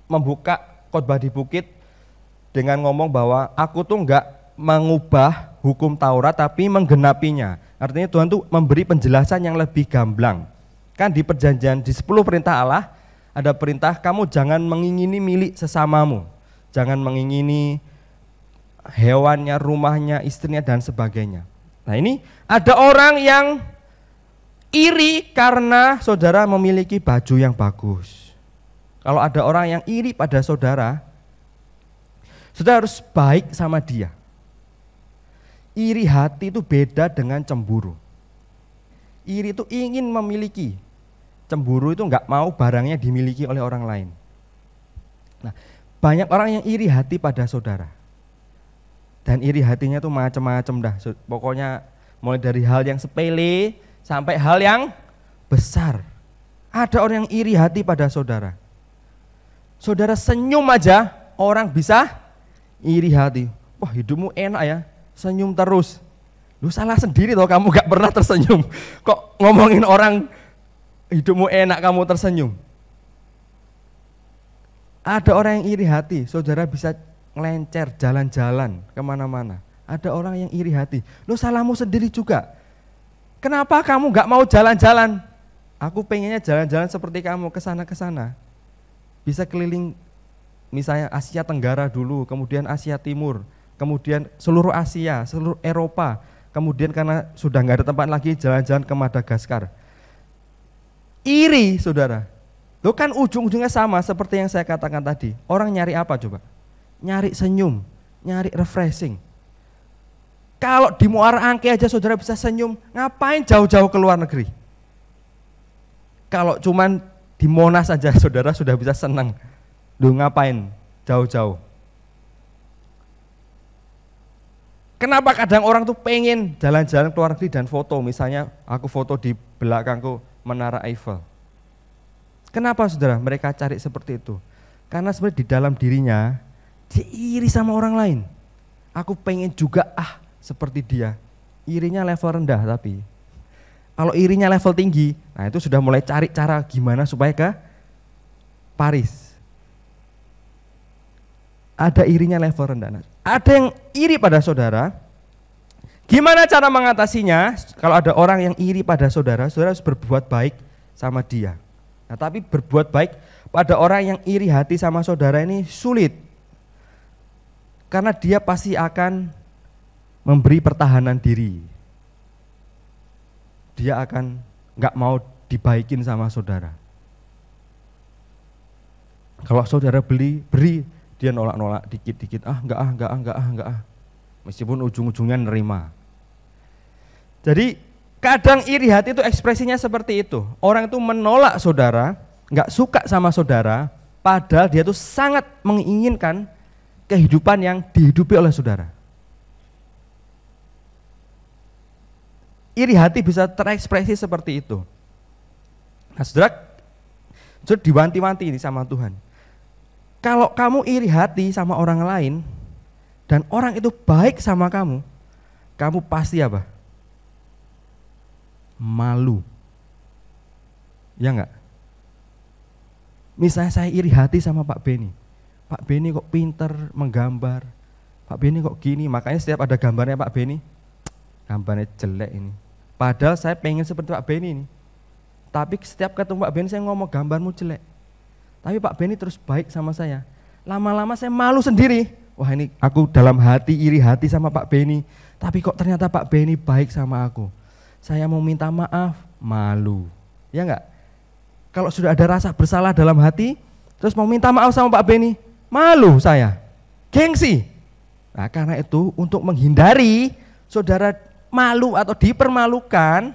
membuka khotbah di bukit dengan ngomong bahwa aku tuh enggak mengubah hukum Taurat tapi menggenapinya. Artinya Tuhan tuh memberi penjelasan yang lebih gamblang. Kan di perjanjian, di 10 perintah Allah ada perintah kamu jangan mengingini milik sesamamu. Jangan mengingini hewannya, rumahnya, istrinya dan sebagainya. Nah ini ada orang yang iri karena saudara memiliki baju yang bagus. Kalau ada orang yang iri pada saudara, saudara harus baik sama dia. Iri hati itu beda dengan cemburu. Iri itu ingin memiliki, cemburu itu enggak mau barangnya dimiliki oleh orang lain. Nah, banyak orang yang iri hati pada saudara. Dan iri hatinya tuh macam-macam dah. Pokoknya mulai dari hal yang sepele sampai hal yang besar. Ada orang yang iri hati pada saudara. Saudara senyum aja orang bisa iri hati. Wah hidupmu enak ya, senyum terus. Lu salah sendiri toh kamu gak pernah tersenyum. Kok ngomongin orang hidupmu enak kamu tersenyum. Ada orang yang iri hati, saudara bisa ngelencer jalan-jalan kemana-mana. Ada orang yang iri hati, lu salahmu sendiri juga. Kenapa kamu gak mau jalan-jalan? Aku pengennya jalan-jalan seperti kamu, ke sana. Bisa keliling misalnya Asia Tenggara dulu, kemudian Asia Timur, kemudian seluruh Asia, seluruh Eropa, kemudian karena sudah nggak ada tempat lagi jalan-jalan ke Madagaskar. Iri, saudara. Loh kan ujung-ujungnya sama seperti yang saya katakan tadi. Orang nyari apa coba? Nyari senyum, nyari refreshing. Kalau di Muara Angke aja saudara bisa senyum, ngapain jauh-jauh ke luar negeri? Kalau cuman di Monas saja saudara sudah bisa senang. Loh ngapain jauh-jauh? Kenapa kadang orang tuh pengen jalan-jalan ke luar negeri dan foto, misalnya aku foto di belakangku Menara Eiffel. Kenapa saudara mereka cari seperti itu? Karena sebenarnya di dalam dirinya dia iri sama orang lain. Aku pengen juga seperti dia. Irinya level rendah tapi. Kalau irinya level tinggi, nah itu sudah mulai cari cara gimana supaya ke Paris. Ada irinya level rendah. Ada yang iri pada saudara. Gimana cara mengatasinya? Kalau ada orang yang iri pada saudara, saudara harus berbuat baik sama dia. Nah, tapi berbuat baik pada orang yang iri hati sama saudara ini sulit. Karena dia pasti akan memberi pertahanan diri. Dia akan nggak mau dibaikin sama saudara. Kalau saudara beri, dia nolak-nolak dikit-dikit, enggak. Meskipun ujung-ujungnya nerima. Jadi kadang iri hati itu ekspresinya seperti itu. Orang itu menolak saudara, enggak suka sama saudara, padahal dia itu sangat menginginkan kehidupan yang dihidupi oleh saudara. Iri hati bisa terekspresi seperti itu. Nah saudara diwanti-wanti ini sama Tuhan. Kalau kamu iri hati sama orang lain dan orang itu baik sama kamu pasti apa? Malu. Ya enggak? Misalnya saya iri hati sama Pak Beni. Pak Beni kok pinter menggambar. Pak Beni kok gini, makanya setiap ada gambarnya Pak Beni, gambarnya jelek ini. Padahal saya pengen seperti Pak Beni ini. Tapi setiap ketemu Pak Beni saya ngomong gambarmu jelek. Tapi Pak Beni terus baik sama saya. Lama-lama saya malu sendiri. Wah ini aku dalam hati iri hati sama Pak Beni. Tapi kok ternyata Pak Beni baik sama aku. Saya mau minta maaf, malu. Ya enggak? Kalau sudah ada rasa bersalah dalam hati, terus mau minta maaf sama Pak Beni, malu saya. Gengsi. Nah karena itu untuk menghindari saudara malu atau dipermalukan,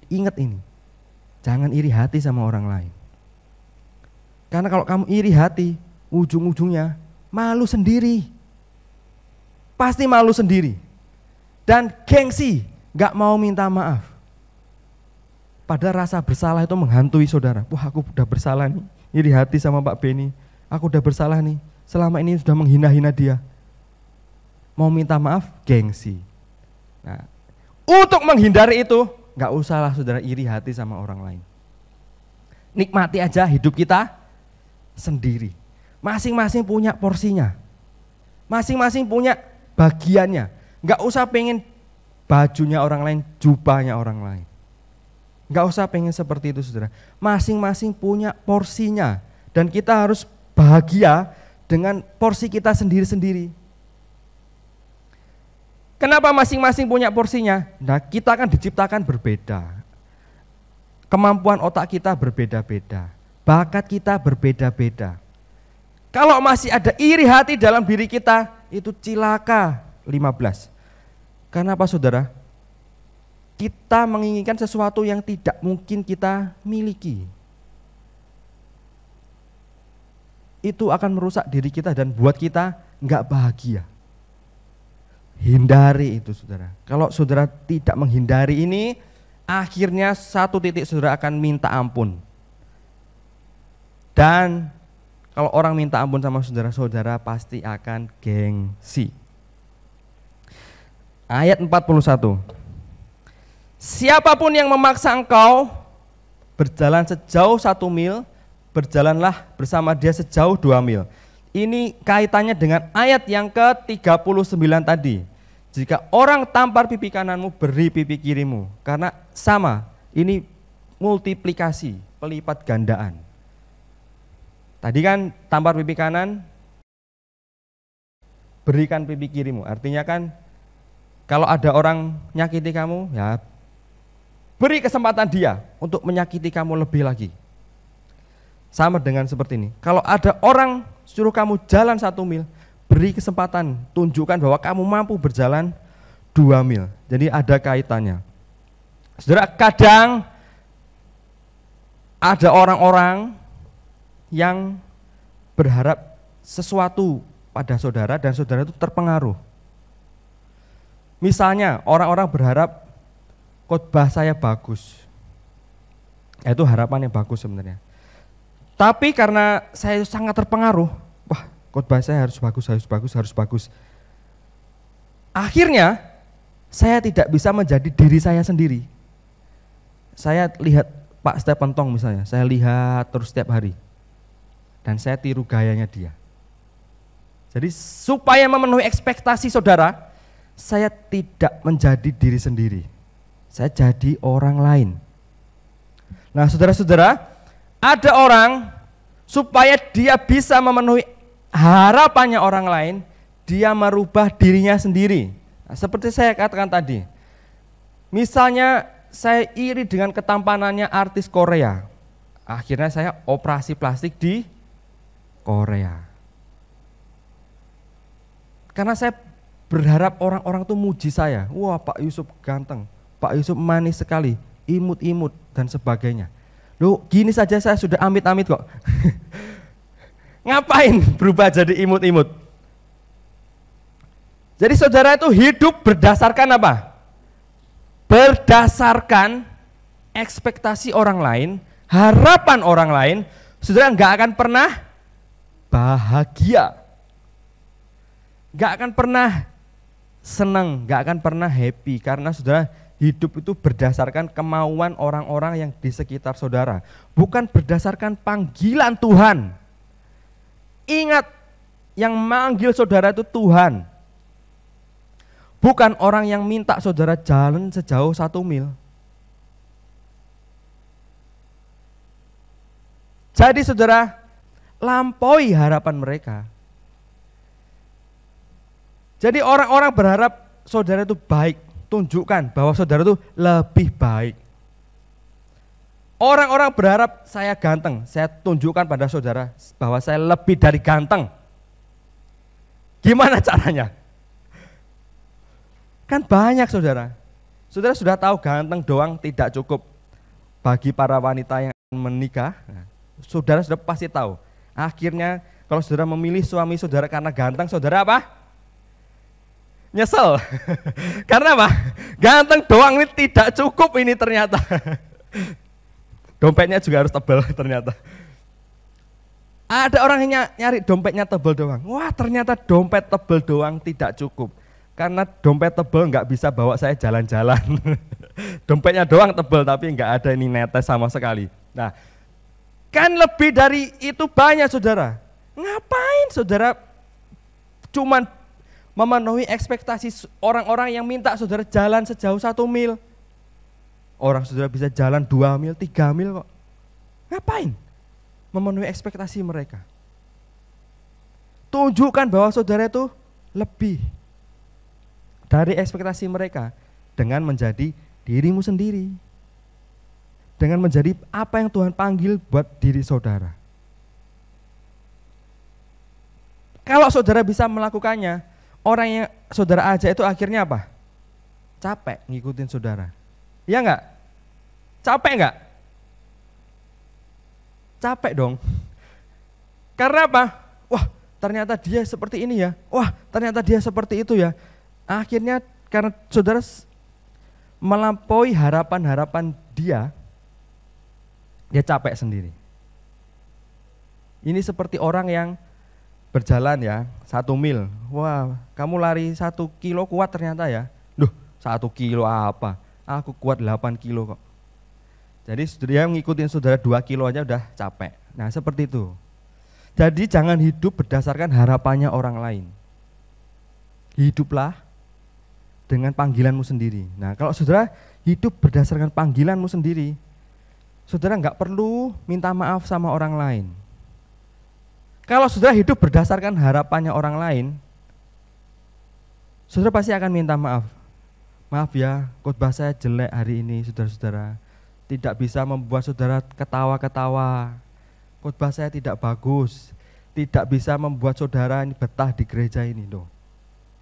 ingat ini. Jangan iri hati sama orang lain. Karena kalau kamu iri hati, ujung-ujungnya malu sendiri. Pasti malu sendiri. Dan gengsi, gak mau minta maaf. Padahal rasa bersalah itu menghantui saudara. Wah aku udah bersalah nih, iri hati sama Pak Beni. Aku udah bersalah nih, selama ini sudah menghina-hina dia. Mau minta maaf, gengsi. Nah, untuk menghindari itu, gak usahlah saudara iri hati sama orang lain. Nikmati aja hidup kita sendiri. Masing-masing punya porsinya. Masing-masing punya bagiannya. Gak usah pengen bajunya orang lain, jubahnya orang lain. Gak usah pengen seperti itu saudara. Masing-masing punya porsinya. Dan kita harus bahagia dengan porsi kita sendiri-sendiri. Kenapa masing-masing punya porsinya? Nah kita kan diciptakan berbeda. Kemampuan otak kita berbeda-beda. Bakat kita berbeda-beda. Kalau masih ada iri hati dalam diri kita, itu cilaka 15. Kenapa saudara? Kita menginginkan sesuatu yang tidak mungkin kita miliki. Itu akan merusak diri kita dan buat kita enggak bahagia. Hindari itu saudara. Kalau saudara tidak menghindari ini, akhirnya satu titik saudara akan minta ampun. Dan kalau orang minta ampun sama saudara, saudara pasti akan gengsi. Ayat 41. Siapapun yang memaksa engkau berjalan sejauh 1 mil, berjalanlah bersama dia sejauh 2 mil. Ini kaitannya dengan ayat yang ke-39 tadi. Jika orang tampar pipi kananmu, beri pipi kirimu. Karena sama, ini multiplikasi, pelipat gandaan. Tadi kan tampar pipi kanan, berikan pipi kirimu. Artinya kan kalau ada orang nyakiti kamu, ya beri kesempatan dia untuk menyakiti kamu lebih lagi. Sama dengan seperti ini. Kalau ada orang suruh kamu jalan 1 mil, beri kesempatan, tunjukkan bahwa kamu mampu berjalan 2 mil. Jadi ada kaitannya. Saudara, kadang ada orang-orang yang berharap sesuatu pada saudara dan saudara itu terpengaruh. Misalnya orang-orang berharap khotbah saya bagus. Itu harapan yang bagus sebenarnya. Tapi karena saya sangat terpengaruh, wah khotbah saya harus bagus. Akhirnya saya tidak bisa menjadi diri saya sendiri. Saya lihat Pak Stephen Tong misalnya, saya lihat terus setiap hari. Dan saya tiru gayanya dia. Jadi supaya memenuhi ekspektasi saudara, saya tidak menjadi diri sendiri. Saya jadi orang lain. Nah saudara-saudara, ada orang supaya dia bisa memenuhi harapannya orang lain, dia merubah dirinya sendiri. Nah, seperti saya katakan tadi, misalnya saya iri dengan ketampanannya artis Korea. Akhirnya saya operasi plastik di Korea. Karena saya berharap orang-orang tuh muji saya. Wah, Pak Yusuf ganteng, Pak Yusuf manis sekali, imut-imut dan sebagainya. Loh, gini saja saya sudah amit-amit kok. Ngapain berubah jadi imut-imut? Jadi saudara itu hidup berdasarkan apa? Berdasarkan ekspektasi orang lain, harapan orang lain. Saudara nggak akan pernah bahagia, nggak akan pernah senang, nggak akan pernah happy, karena saudara hidup itu berdasarkan kemauan orang-orang yang di sekitar saudara, bukan berdasarkan panggilan Tuhan. Ingat, yang manggil saudara itu Tuhan, bukan orang yang minta saudara jalan sejauh 1 mil. Jadi saudara, lampaui harapan mereka. Jadi orang-orang berharap saudara itu baik, tunjukkan bahwa saudara itu lebih baik. Orang-orang berharap saya ganteng, saya tunjukkan pada saudara bahwa saya lebih dari ganteng. Gimana caranya? Kan banyak saudara. Saudara sudah tahu ganteng doang tidak cukup bagi para wanita yang menikah. Saudara sudah pasti tahu. Akhirnya kalau saudara memilih suami saudara karena ganteng, saudara apa? Nyesel. Karena apa? Ganteng doang ini tidak cukup ini ternyata. Dompetnya juga harus tebal ternyata. Ada orang yang nyari dompetnya tebal doang. Wah, ternyata dompet tebal doang tidak cukup. Karena dompet tebal nggak bisa bawa saya jalan-jalan. Dompetnya doang tebal tapi nggak ada ini netes sama sekali. Nah, kan lebih dari itu banyak saudara. Ngapain saudara cuman memenuhi ekspektasi orang-orang yang minta saudara jalan sejauh 1 mil. Orang saudara bisa jalan 2 mil, 3 mil kok. Ngapain memenuhi ekspektasi mereka? Tunjukkan bahwa saudara itu lebih dari ekspektasi mereka dengan menjadi dirimu sendiri. Dengan menjadi apa yang Tuhan panggil buat diri saudara. Kalau saudara bisa melakukannya, orang yang saudara ajak itu akhirnya apa? Capek ngikutin saudara. Iya enggak? Capek enggak? Capek dong. Karena apa? Wah, ternyata dia seperti ini ya. Wah, ternyata dia seperti itu ya. Akhirnya karena saudara melampaui harapan-harapan dia capek sendiri. Ini seperti orang yang berjalan ya 1 mil. Wah, kamu lari 1 kilo kuat ternyata ya. Duh, 1 kilo apa? Aku kuat 8 kilo kok. Jadi dia ngikutin saudara 2 kilo aja udah capek. Nah seperti itu. Jadi jangan hidup berdasarkan harapannya orang lain. Hiduplah dengan panggilanmu sendiri. Nah kalau saudara hidup berdasarkan panggilanmu sendiri, saudara nggak perlu minta maaf sama orang lain. Kalau saudara hidup berdasarkan harapannya orang lain, saudara pasti akan minta maaf. Maaf ya, khotbah saya jelek hari ini, saudara-saudara. Tidak bisa membuat saudara ketawa-ketawa. Khotbah saya tidak bagus. Tidak bisa membuat saudara ini betah di gereja ini, loh.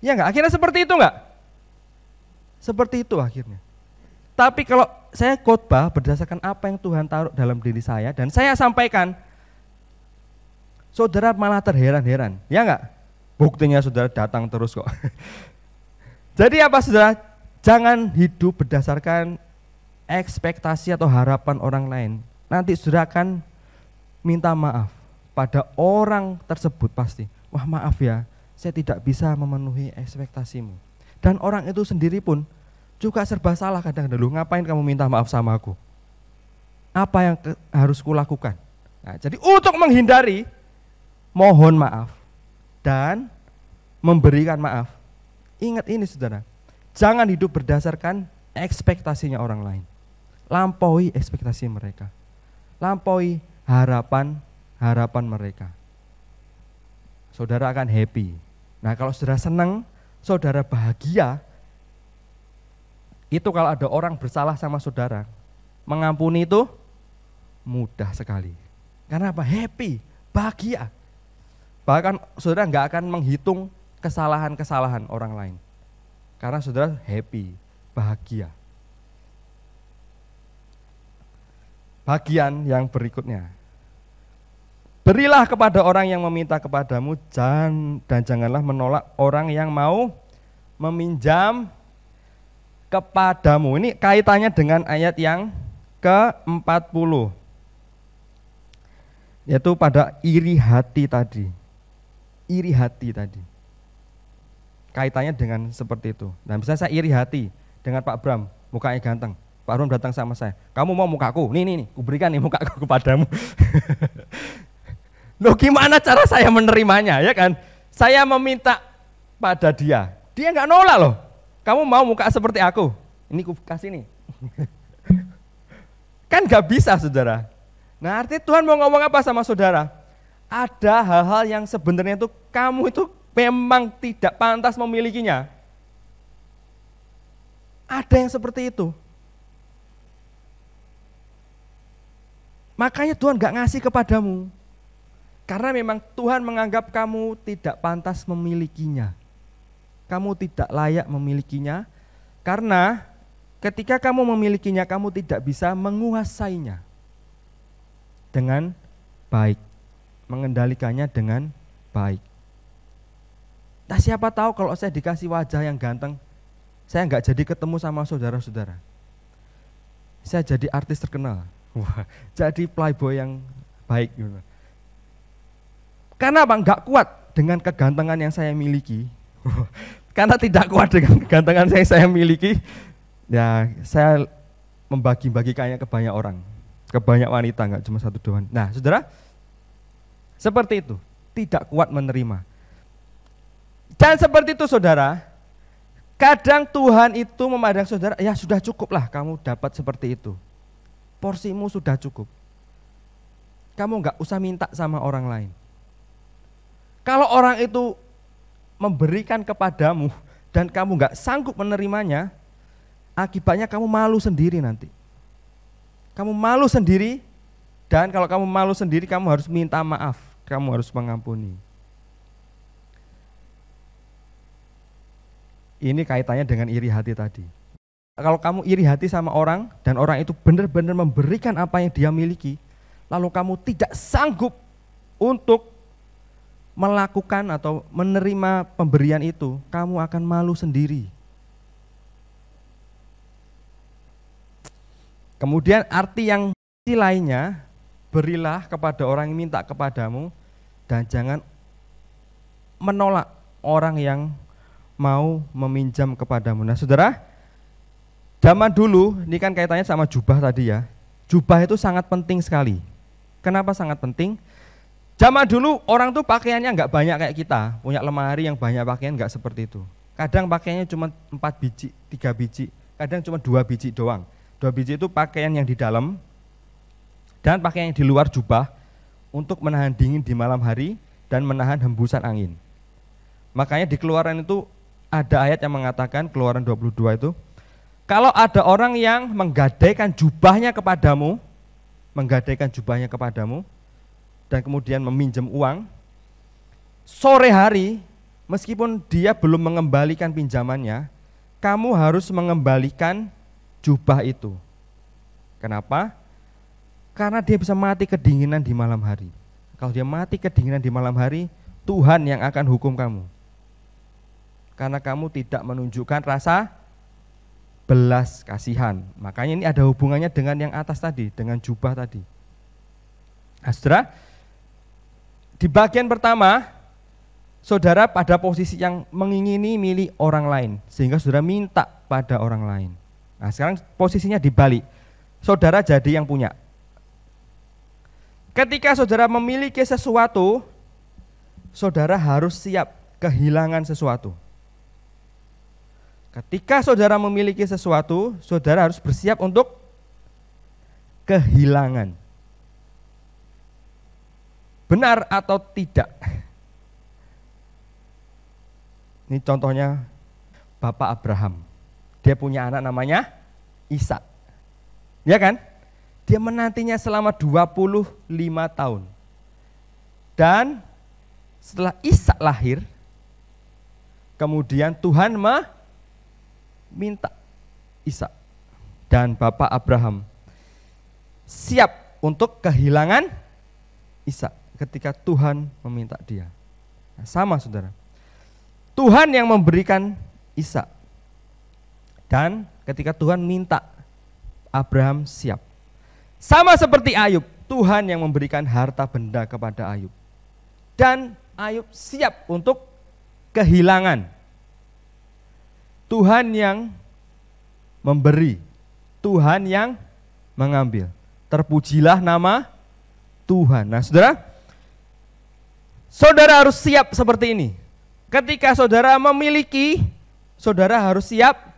Ya enggak? Akhirnya seperti itu enggak? Seperti itu akhirnya. Tapi kalau saya khotbah berdasarkan apa yang Tuhan taruh dalam diri saya dan saya sampaikan, saudara malah terheran-heran, ya enggak? Buktinya saudara datang terus kok. Jadi apa saudara? Jangan hidup berdasarkan ekspektasi atau harapan orang lain. Nanti saudara akan minta maaf pada orang tersebut pasti. Wah maaf ya, saya tidak bisa memenuhi ekspektasimu. Dan orang itu sendiri pun juga serba salah kadang-kadang. Loh, ngapain kamu minta maaf sama aku? Apa yang harus kulakukan? Nah, jadi untuk menghindari mohon maaf dan memberikan maaf. Ingat ini saudara, jangan hidup berdasarkan ekspektasinya orang lain. Lampaui ekspektasi mereka. Lampaui harapan mereka. Saudara akan happy. Nah kalau saudara senang, saudara bahagia, itu kalau ada orang bersalah sama saudara, mengampuni itu mudah sekali. Karena apa? Happy, bahagia. Bahkan saudara nggak akan menghitung kesalahan-kesalahan orang lain. Karena saudara happy, bahagia. Bagian yang berikutnya. Berilah kepada orang yang meminta kepadamu dan janganlah menolak orang yang mau meminjam kepadamu. Ini kaitannya dengan ayat yang ke-40. Yaitu pada iri hati tadi. Iri hati tadi. Kaitannya dengan seperti itu. Nah, misalnya saya iri hati dengan Pak Bram, mukanya ganteng. Pak Bram datang sama saya, kamu mau mukaku? Nih, kuberikan nih mukaku kepadamu. Loh gimana cara saya menerimanya, ya kan? Saya meminta pada dia nggak nolak loh. Kamu mau muka seperti aku? Ini ku kasih nih. Kan nggak bisa saudara. Nah artinya Tuhan mau ngomong apa sama saudara? Ada hal-hal yang sebenarnya itu kamu itu memang tidak pantas memilikinya. Ada yang seperti itu. Makanya Tuhan gak ngasih kepadamu. Karena memang Tuhan menganggap kamu tidak pantas memilikinya. Kamu tidak layak memilikinya. Karena ketika kamu memilikinya, kamu tidak bisa menguasainya dengan baik. Mengendalikannya dengan baik. Nah siapa tahu kalau saya dikasih wajah yang ganteng, saya gak jadi ketemu sama saudara-saudara. Saya jadi artis terkenal. Wah, jadi playboy yang baik gitu. Karena apa? Enggak kuat dengan kegantengan yang saya miliki. Karena tidak kuat dengan kegantengan yang saya miliki, ya saya membagi-bagikannya ke banyak orang, ke banyak wanita, enggak cuma satu doang. Nah, saudara, seperti itu, tidak kuat menerima. Dan seperti itu, saudara, kadang Tuhan itu memandang saudara, ya sudah cukuplah kamu dapat seperti itu. Porsimu sudah cukup. Kamu enggak usah minta sama orang lain. Kalau orang itu memberikan kepadamu dan kamu enggak sanggup menerimanya, akibatnya kamu malu sendiri nanti. Kamu malu sendiri, dan kalau kamu malu sendiri kamu harus minta maaf, kamu harus mengampuni. Ini kaitannya dengan iri hati tadi. Kalau kamu iri hati sama orang dan orang itu benar-benar memberikan apa yang dia miliki, lalu kamu tidak sanggup untuk melakukan atau menerima pemberian itu, kamu akan malu sendiri. Kemudian arti yang lainnya, berilah kepada orang yang minta kepadamu dan jangan menolak orang yang mau meminjam kepadamu. Nah saudara, zaman dulu, ini kan kaitannya sama jubah tadi ya. Jubah itu sangat penting sekali. Kenapa sangat penting? Zaman dulu orang tuh pakaiannya nggak banyak kayak kita, punya lemari yang banyak pakaian, nggak seperti itu. Kadang pakaiannya cuma 4 biji, 3 biji, kadang cuma 2 biji doang. 2 biji itu pakaian yang di dalam, dan pakaian yang di luar jubah untuk menahan dingin di malam hari dan menahan hembusan angin. Makanya di Keluaran itu ada ayat yang mengatakan, Keluaran 22 itu, kalau ada orang yang menggadaikan jubahnya kepadamu dan kemudian meminjam uang, sore hari meskipun dia belum mengembalikan pinjamannya, kamu harus mengembalikan jubah itu. Kenapa? Karena dia bisa mati kedinginan di malam hari. Kalau dia mati kedinginan di malam hari, Tuhan yang akan hukum kamu. Karena kamu tidak menunjukkan rasa belas kasihan. Makanya ini ada hubungannya dengan yang atas tadi, dengan jubah tadi. Nah, saudara, di bagian pertama, saudara pada posisi yang mengingini milik orang lain, sehingga saudara minta pada orang lain. Nah, sekarang posisinya dibalik. Saudara jadi yang punya. Ketika saudara memiliki sesuatu, saudara harus siap kehilangan sesuatu. Ketika saudara memiliki sesuatu, saudara harus bersiap untuk kehilangan. Benar atau tidak? Ini contohnya Bapak Abraham. Dia punya anak namanya Ishak. Ya kan? Dia menantinya selama 25 tahun. Dan setelah Ishak lahir, kemudian Tuhan meminta Ishak. Dan Bapak Abraham siap untuk kehilangan Ishak ketika Tuhan meminta dia. Nah, sama saudara. Tuhan yang memberikan Ishak. Dan ketika Tuhan minta, Abraham siap. Sama seperti Ayub, Tuhan yang memberikan harta benda kepada Ayub. Dan Ayub siap untuk kehilangan. Tuhan yang memberi, Tuhan yang mengambil. Terpujilah nama Tuhan. Nah, saudara harus siap seperti ini. Ketika saudara memiliki, saudara harus siap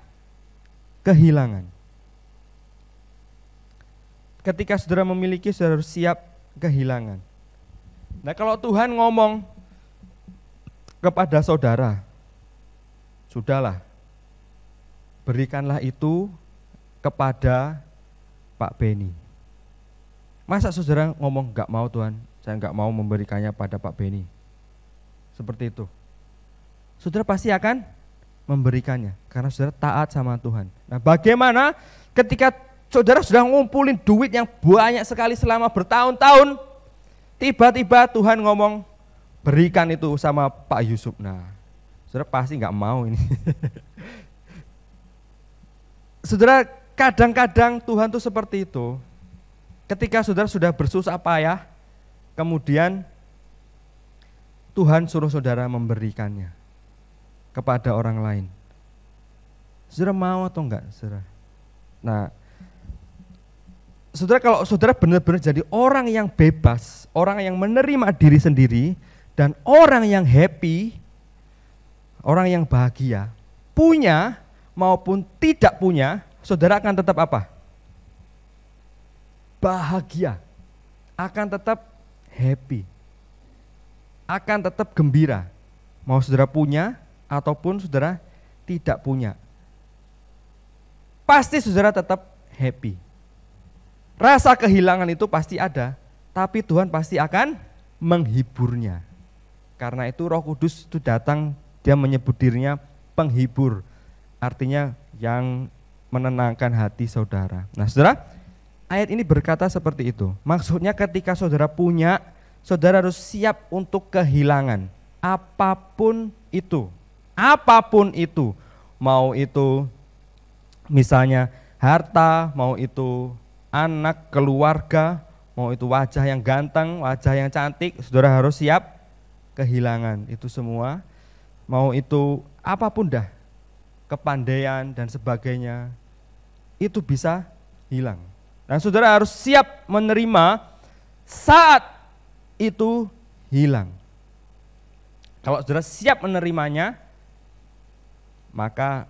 kehilangan. Ketika saudara memiliki, saudara harus siap kehilangan. Nah, kalau Tuhan ngomong kepada saudara, sudahlah, berikanlah itu kepada Pak Beni. Masa saudara ngomong, enggak mau Tuhan, saya enggak mau memberikannya pada Pak Beni. Seperti itu. Saudara pasti akan memberikannya, karena saudara taat sama Tuhan. Nah, bagaimana ketika saudara sudah ngumpulin duit yang banyak sekali selama bertahun-tahun, tiba-tiba Tuhan ngomong, berikan itu sama Pak Yusuf. Nah, saudara pasti enggak mau ini. Saudara, kadang-kadang Tuhan tuh seperti itu. Ketika saudara sudah bersusah payah, kemudian Tuhan suruh saudara memberikannya kepada orang lain. Saudara mau atau enggak, saudara? Nah, saudara, kalau saudara benar-benar jadi orang yang bebas, orang yang menerima diri sendiri, dan orang yang happy, orang yang bahagia, punya maupun tidak punya, saudara akan tetap apa? Bahagia, akan tetap happy, akan tetap gembira. Mau saudara punya ataupun saudara tidak punya, pasti saudara tetap happy. Rasa kehilangan itu pasti ada, tapi Tuhan pasti akan menghiburnya. Karena itu Roh Kudus itu datang, dia menyebut dirinya penghibur, artinya yang menenangkan hati saudara. Nah, saudara, ayat ini berkata seperti itu. Maksudnya ketika saudara punya, saudara harus siap untuk kehilangan apapun itu. Apapun itu, mau itu misalnya harta, mau itu anak, keluarga, mau itu wajah yang ganteng, wajah yang cantik, saudara harus siap kehilangan itu semua. Mau itu apapun dah, kepandaian dan sebagainya, itu bisa hilang. Dan saudara harus siap menerima saat itu hilang. Kalau saudara siap menerimanya, maka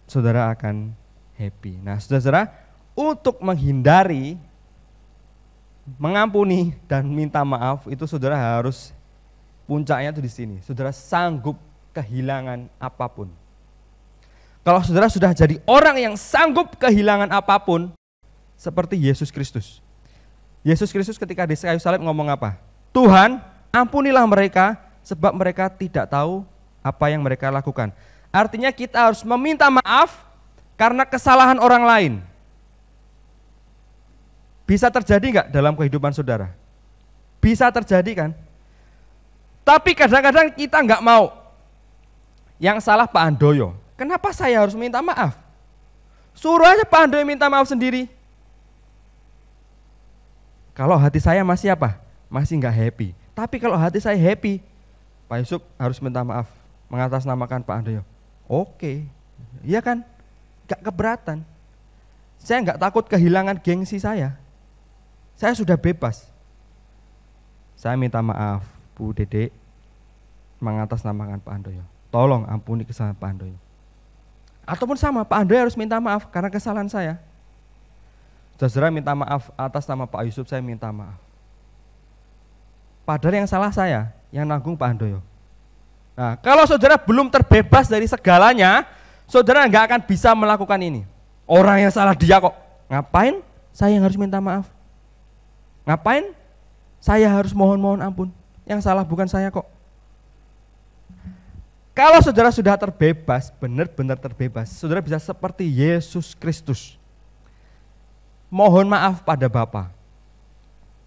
saudara akan happy. Nah, saudara-saudara, untuk menghindari mengampuni dan minta maaf itu saudara harus puncaknya itu di sini. Saudara sanggup kehilangan apapun. Kalau saudara sudah jadi orang yang sanggup kehilangan apapun, seperti Yesus Kristus. Yesus Kristus ketika di kayu salib ngomong apa? Tuhan, ampunilah mereka sebab mereka tidak tahu apa yang mereka lakukan. Artinya kita harus meminta maaf karena kesalahan orang lain. Bisa terjadi enggak dalam kehidupan saudara? Bisa terjadi kan? Tapi kadang-kadang kita enggak mau. Yang salah Pak Handoyo. Kenapa saya harus minta maaf? Suruh aja Pak Handoyo minta maaf sendiri. Kalau hati saya masih apa? Masih enggak happy. Tapi kalau hati saya happy, Pak Yusuf harus minta maaf mengatasnamakan Pak Handoyo. Oke, iya kan? Enggak keberatan. Saya enggak takut kehilangan gengsi saya. Saya sudah bebas. Saya minta maaf, Bu Dede, mengatasnamakan Pak Handoyo. Tolong ampuni kesalahan Pak Handoyo. Ataupun sama, Pak Handoyo harus minta maaf karena kesalahan saya. Saudara minta maaf atas nama Pak Yusuf, saya minta maaf. Padahal yang salah saya, yang nanggung Pak Handoyo. Nah, kalau saudara belum terbebas dari segalanya, saudara nggak akan bisa melakukan ini. Orang yang salah dia kok. Ngapain saya yang harus minta maaf? Ngapain saya harus mohon ampun? Yang salah bukan saya kok. Kalau saudara sudah terbebas, benar-benar terbebas, saudara bisa seperti Yesus Kristus. Mohon maaf pada Bapa.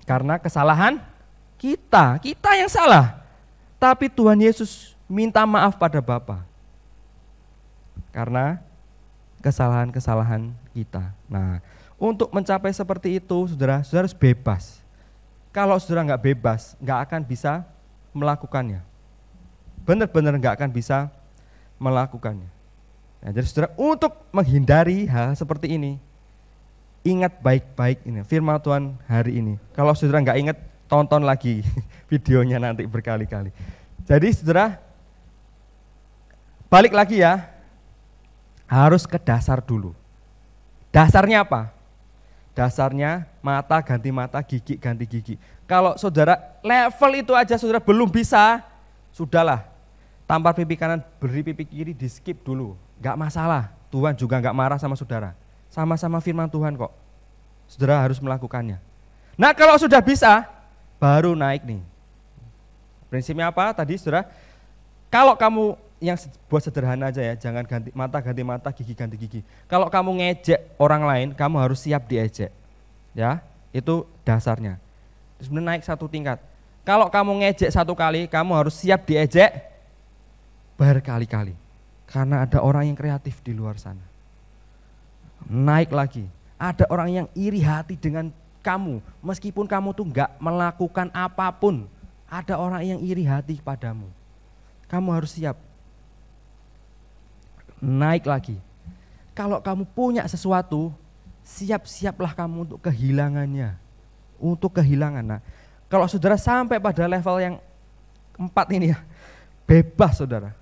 Karena kesalahan kita yang salah. Tapi Tuhan Yesus minta maaf pada Bapa. Karena kesalahan-kesalahan kita. Nah, untuk mencapai seperti itu, saudara harus bebas. Kalau saudara nggak bebas, nggak akan bisa melakukannya. Benar-benar nggak akan bisa melakukannya. Nah, jadi saudara untuk menghindari hal seperti ini, ingat baik-baik ini firman Tuhan hari ini. Kalau saudara nggak ingat, tonton lagi videonya nanti berkali-kali. Jadi saudara, balik lagi ya, harus ke dasar dulu. Dasarnya apa? Dasarnya mata ganti mata, gigi ganti gigi. Kalau saudara level itu aja saudara belum bisa, sudahlah. Tampar pipi kanan, beri pipi kiri, di skip dulu. Gak masalah, Tuhan juga gak marah sama saudara. Sama-sama firman Tuhan kok. Saudara harus melakukannya. Nah kalau sudah bisa, baru naik nih. Prinsipnya apa tadi saudara? Kalau kamu yang buat sederhana aja ya, jangan ganti mata, gigi ganti gigi. Kalau kamu ngejek orang lain, kamu harus siap diejek. Ya, itu dasarnya. Terus naik satu tingkat. Kalau kamu ngejek satu kali, kamu harus siap diejek berkali-kali. Karena ada orang yang kreatif di luar sana. Naik lagi. Ada orang yang iri hati dengan kamu, meskipun kamu tuh enggak melakukan apapun. Ada orang yang iri hati padamu. Kamu harus siap. Naik lagi. Kalau kamu punya sesuatu, siap-siaplah kamu untuk kehilangannya. Untuk kehilangan. Nah, kalau saudara sampai pada level yang 4 ini ya, bebas saudara.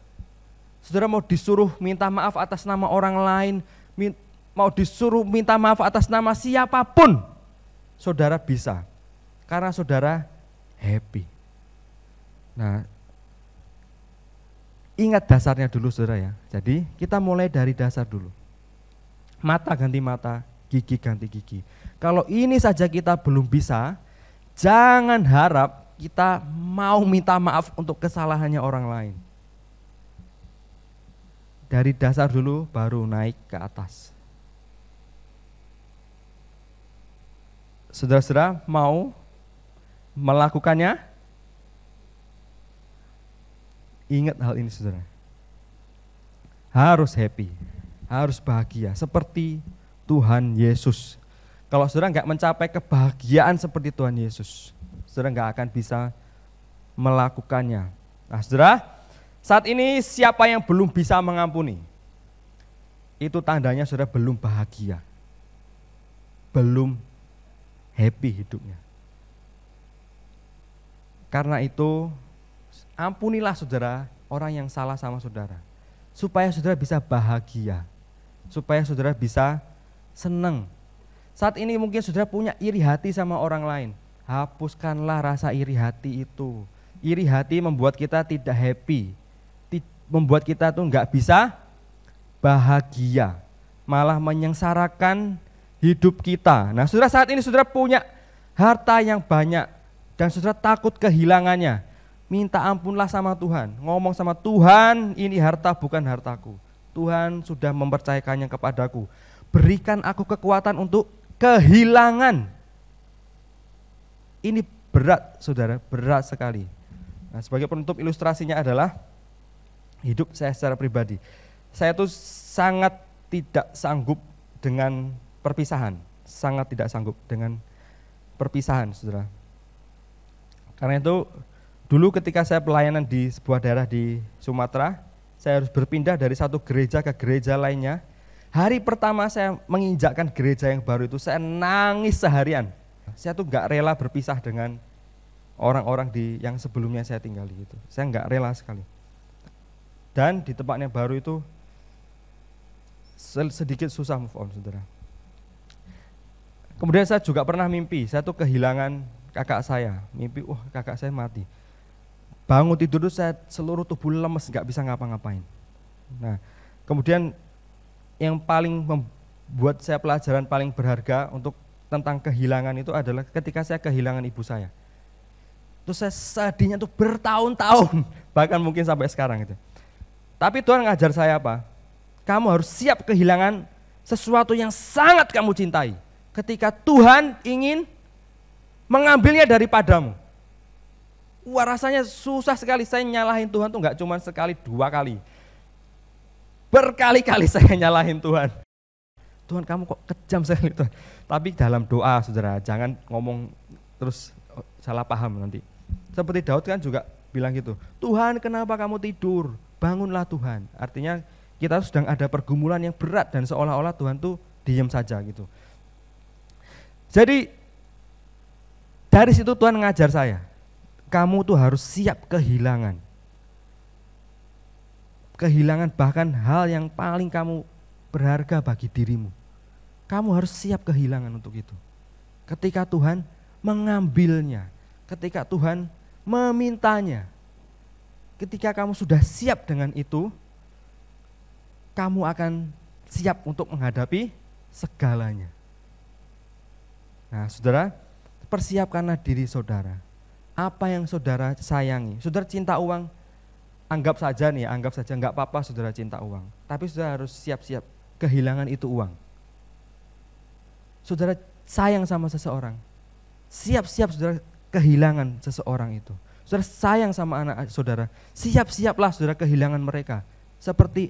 Saudara mau disuruh minta maaf atas nama orang lain, mau disuruh minta maaf atas nama siapapun, saudara bisa. Karena saudara happy. Nah, ingat dasarnya dulu saudara ya. Jadi kita mulai dari dasar dulu. Mata ganti mata, gigi ganti gigi. Kalau ini saja kita belum bisa, jangan harap kita mau minta maaf untuk kesalahannya orang lain. Dari dasar dulu baru naik ke atas. Saudara-saudara mau melakukannya? Ingat hal ini saudara. Harus happy, harus bahagia seperti Tuhan Yesus. Kalau saudara nggak mencapai kebahagiaan seperti Tuhan Yesus, saudara nggak akan bisa melakukannya. Nah saudara, saat ini siapa yang belum bisa mengampuni? Itu tandanya saudara belum bahagia. Belum happy hidupnya. Karena itu ampunilah saudara orang yang salah sama saudara. Supaya saudara bisa bahagia. Supaya saudara bisa senang. Saat ini mungkin saudara punya iri hati sama orang lain. Hapuskanlah rasa iri hati itu. Iri hati membuat kita tidak happy, membuat kita tuh nggak bisa bahagia, malah menyengsarakan hidup kita. Nah, saudara, saat ini saudara punya harta yang banyak dan saudara takut kehilangannya. Minta ampunlah sama Tuhan. Ngomong sama Tuhan, ini harta bukan hartaku. Tuhan sudah mempercayakannya kepadaku. Berikan aku kekuatan untuk kehilangan. Ini berat, saudara, berat sekali. Nah, sebagai penutup ilustrasinya adalah hidup saya secara pribadi. Saya tuh sangat tidak sanggup dengan perpisahan, sangat tidak sanggup dengan perpisahan, saudara. Karena itu dulu ketika saya pelayanan di sebuah daerah di Sumatera, saya harus berpindah dari satu gereja ke gereja lainnya. Hari pertama saya menginjakkan gereja yang baru itu, saya nangis seharian. Saya tuh nggak rela berpisah dengan orang-orang yang sebelumnya saya tinggali itu. Saya nggak rela sekali. Dan di tempatnya baru itu sedikit susah move on, saudara. Kemudian saya juga pernah mimpi, saya tuh kehilangan kakak saya. Mimpi, kakak saya mati. Bangun tidur tuh saya seluruh tubuh lemes, nggak bisa ngapa-ngapain. Nah, kemudian yang paling membuat saya pelajaran paling berharga untuk tentang kehilangan itu adalah ketika saya kehilangan ibu saya. Terus saya sedihnya tuh bertahun-tahun, bahkan mungkin sampai sekarang gitu. Tapi Tuhan ngajar saya apa? Kamu harus siap kehilangan sesuatu yang sangat kamu cintai ketika Tuhan ingin mengambilnya daripadamu. Wah, rasanya susah sekali. Saya nyalahin Tuhan tuh nggak cuma sekali, 2 kali. Berkali-kali saya nyalahin Tuhan. Tuhan, kamu kok kejam sekali Tuhan. Tapi dalam doa, saudara, jangan ngomong terus salah paham nanti. Seperti Daud kan juga bilang gitu, Tuhan kenapa kamu tidur? Bangunlah Tuhan. Artinya kita sedang ada pergumulan yang berat dan seolah-olah Tuhan tuh diam saja gitu. Jadi dari situ Tuhan ngajar saya, kamu tuh harus siap kehilangan. Kehilangan bahkan hal yang paling kamu berharga bagi dirimu. Kamu harus siap kehilangan untuk itu. Ketika Tuhan mengambilnya, ketika Tuhan memintanya, ketika kamu sudah siap dengan itu, kamu akan siap untuk menghadapi segalanya. Nah, saudara, persiapkanlah diri saudara. Apa yang saudara sayangi? Saudara cinta uang, anggap saja nggak apa-apa saudara cinta uang. Tapi saudara harus siap-siap kehilangan itu uang. Saudara sayang sama seseorang, siap-siap saudara kehilangan seseorang itu. Saudara sayang sama anak saudara, siap-siaplah saudara kehilangan mereka. Seperti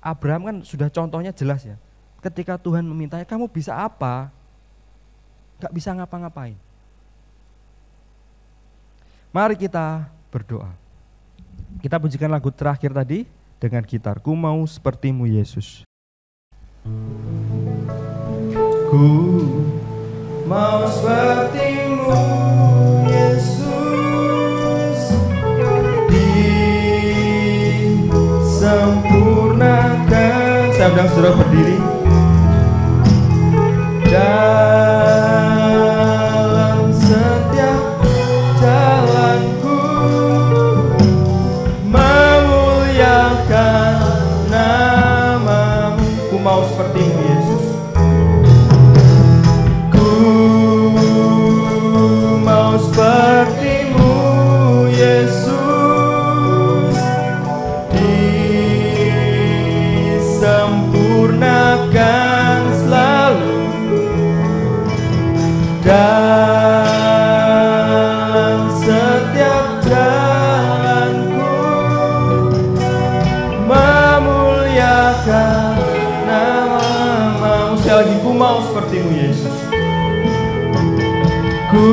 Abraham kan sudah contohnya jelas ya. Ketika Tuhan memintanya, kamu bisa apa? Gak bisa ngapa-ngapain. Mari kita berdoa. Kita pujikan lagu terakhir tadi dengan gitar. Ku mau sepertimu Yesus. Ku mau sepertimu Yesus, disempurnakan. Saya undang saudara berdiri. Dalam setiap jalanku memuliakan nama-Mu. Ku mau sepertimu Yesus. Ku mau sepertimu Yesus, disempurnakan selalu. Dalam setiap jalanku memuliakan nama-Mu. Sekali lagi, ku mau sepertimu Yesus. Ku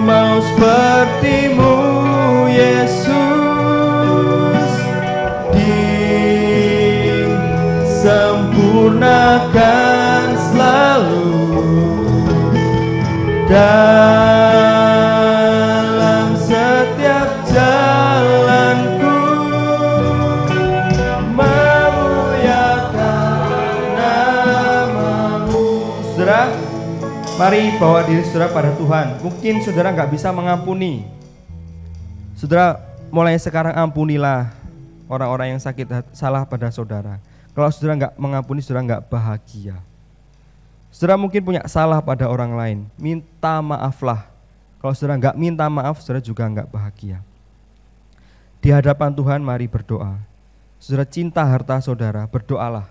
mau sepertimu Yesus, disempurnakan selalu. Dalam setiap jalanku memuliakan nama-Mu. Saudara, Mari bawa diri saudara pada Tuhan. Mungkin saudara nggak bisa mengampuni. Saudara mulai sekarang ampunilah orang-orang yang sakit salah pada saudara. Kalau saudara nggak mengampuni, saudara nggak bahagia. Saudara mungkin punya salah pada orang lain, minta maaflah. Kalau saudara nggak minta maaf, saudara juga nggak bahagia. Di hadapan Tuhan mari berdoa. Saudara cinta harta saudara, berdoalah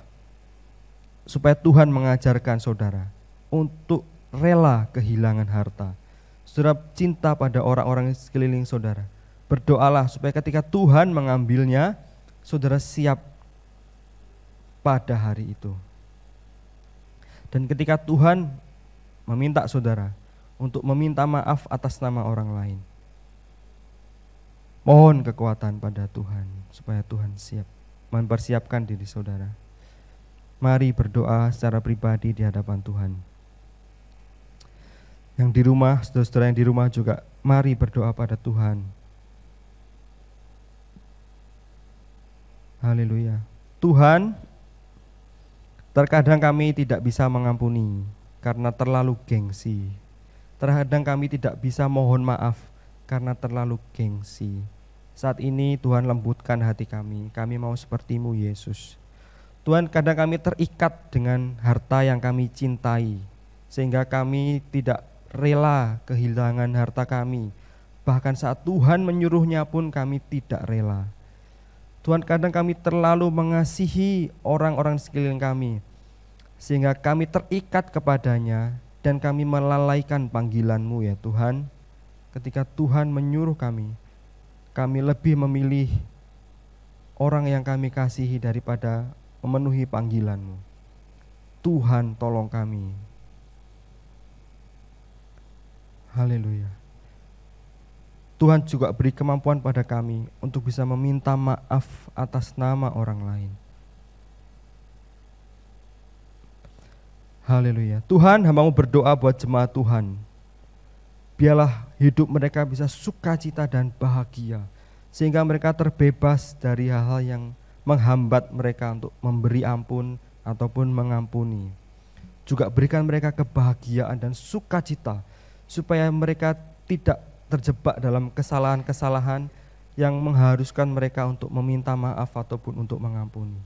supaya Tuhan mengajarkan saudara untuk rela kehilangan harta. Saudara cinta pada orang-orang sekeliling saudara, berdoalah supaya ketika Tuhan mengambilnya, saudara siap pada hari itu. Dan ketika Tuhan meminta saudara untuk meminta maaf atas nama orang lain, mohon kekuatan pada Tuhan supaya Tuhan siap mempersiapkan diri saudara. Mari berdoa secara pribadi di hadapan Tuhan. Yang di rumah, saudara-saudara yang di rumah juga mari berdoa pada Tuhan. Haleluya. Tuhan, terkadang kami tidak bisa mengampuni karena terlalu gengsi. Terkadang kami tidak bisa mohon maaf karena terlalu gengsi. Saat ini Tuhan lembutkan hati kami mau seperti-Mu Yesus. Tuhan, kadang kami terikat dengan harta yang kami cintai, sehingga kami tidak rela kehilangan harta kami. Bahkan saat Tuhan menyuruhnya pun kami tidak rela. Tuhan, kadang kami terlalu mengasihi orang-orang sekeliling kami, sehingga kami terikat kepadanya dan kami melalaikan panggilan-Mu ya Tuhan. Ketika Tuhan menyuruh kami lebih memilih orang yang kami kasihi daripada memenuhi panggilan-Mu. Tuhan, tolong kami. Haleluya. Tuhan juga beri kemampuan pada kami untuk bisa meminta maaf atas nama orang lain. Haleluya. Tuhan, hamba-Mu berdoa buat jemaat Tuhan. Biarlah hidup mereka bisa sukacita dan bahagia, sehingga mereka terbebas dari hal-hal yang menghambat mereka untuk memberi ampun ataupun mengampuni. Juga berikan mereka kebahagiaan dan sukacita, supaya mereka tidak terjebak dalam kesalahan-kesalahan yang mengharuskan mereka untuk meminta maaf ataupun untuk mengampuni.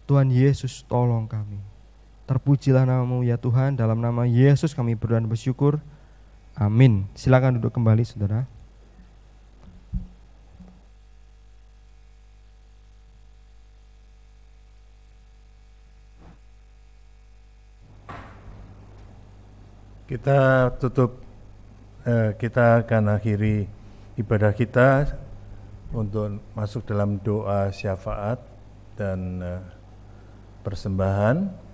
Tuhan Yesus, tolong kami. Terpujilah nama-Mu ya Tuhan. Dalam nama Yesus kami berdoa dan bersyukur. Amin. Silakan duduk kembali saudara. Kita akan akhiri ibadah kita untuk masuk dalam doa syafaat dan persembahan.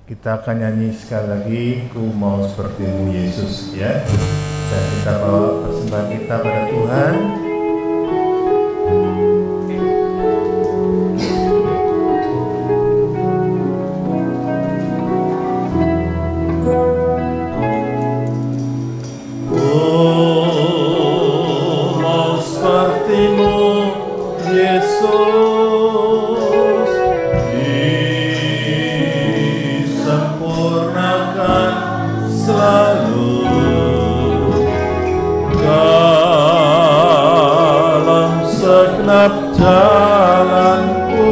Kita akan nyanyi sekali lagi, Ku mau seperti-Mu Yesus, ya. Dan kita bawa persembahan kita pada Tuhan. Jalanku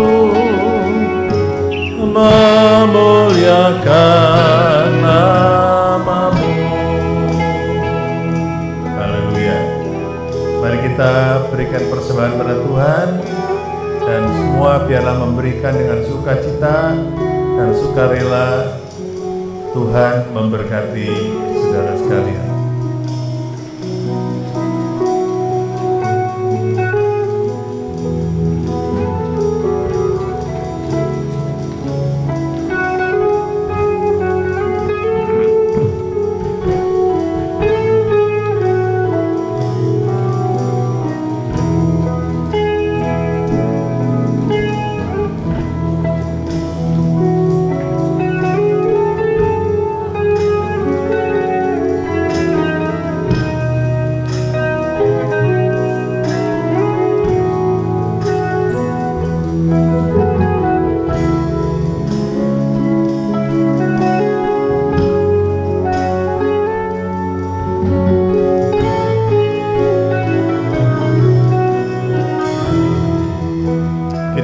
memuliakan nama-Mu. Haleluya. Mari kita berikan persembahan pada Tuhan, dan semua biarlah memberikan dengan sukacita dan sukarela. Tuhan memberkati saudara sekalian.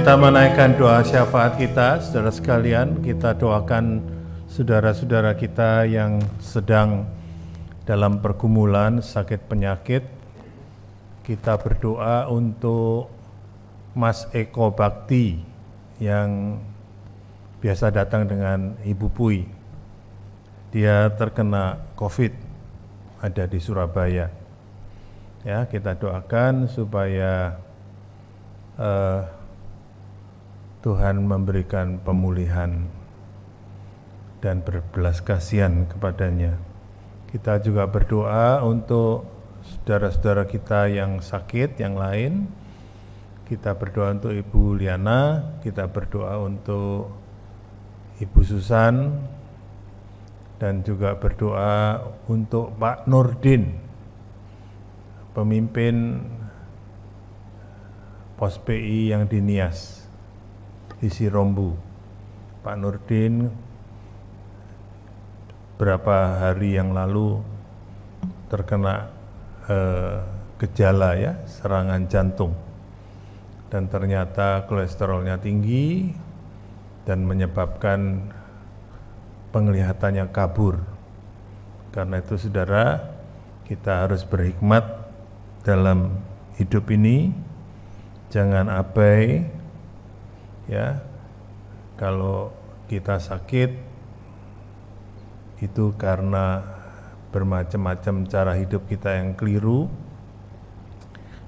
kita menaikkan doa syafaat kita, saudara sekalian, kita doakan saudara-saudara kita yang sedang dalam pergumulan sakit penyakit. Kita berdoa untuk Mas Eko Bakti yang biasa datang dengan Ibu Pui. Dia terkena COVID, ada di Surabaya. Ya, kita doakan supaya Tuhan memberikan pemulihan dan berbelas kasihan kepadanya. Kita juga berdoa untuk saudara-saudara kita yang sakit, yang lain. Kita berdoa untuk Ibu Liana, kita berdoa untuk Ibu Susan, dan juga berdoa untuk Pak Nurdin, pemimpin Pos PI yang di Nias, di Sirombu. Pak Nurdin beberapa hari yang lalu terkena gejala ya, serangan jantung, dan ternyata kolesterolnya tinggi dan menyebabkan penglihatannya kabur. Karena itu saudara, kita harus berhikmat dalam hidup ini, jangan abai ya. Kalau kita sakit itu karena bermacam-macam cara hidup kita yang keliru,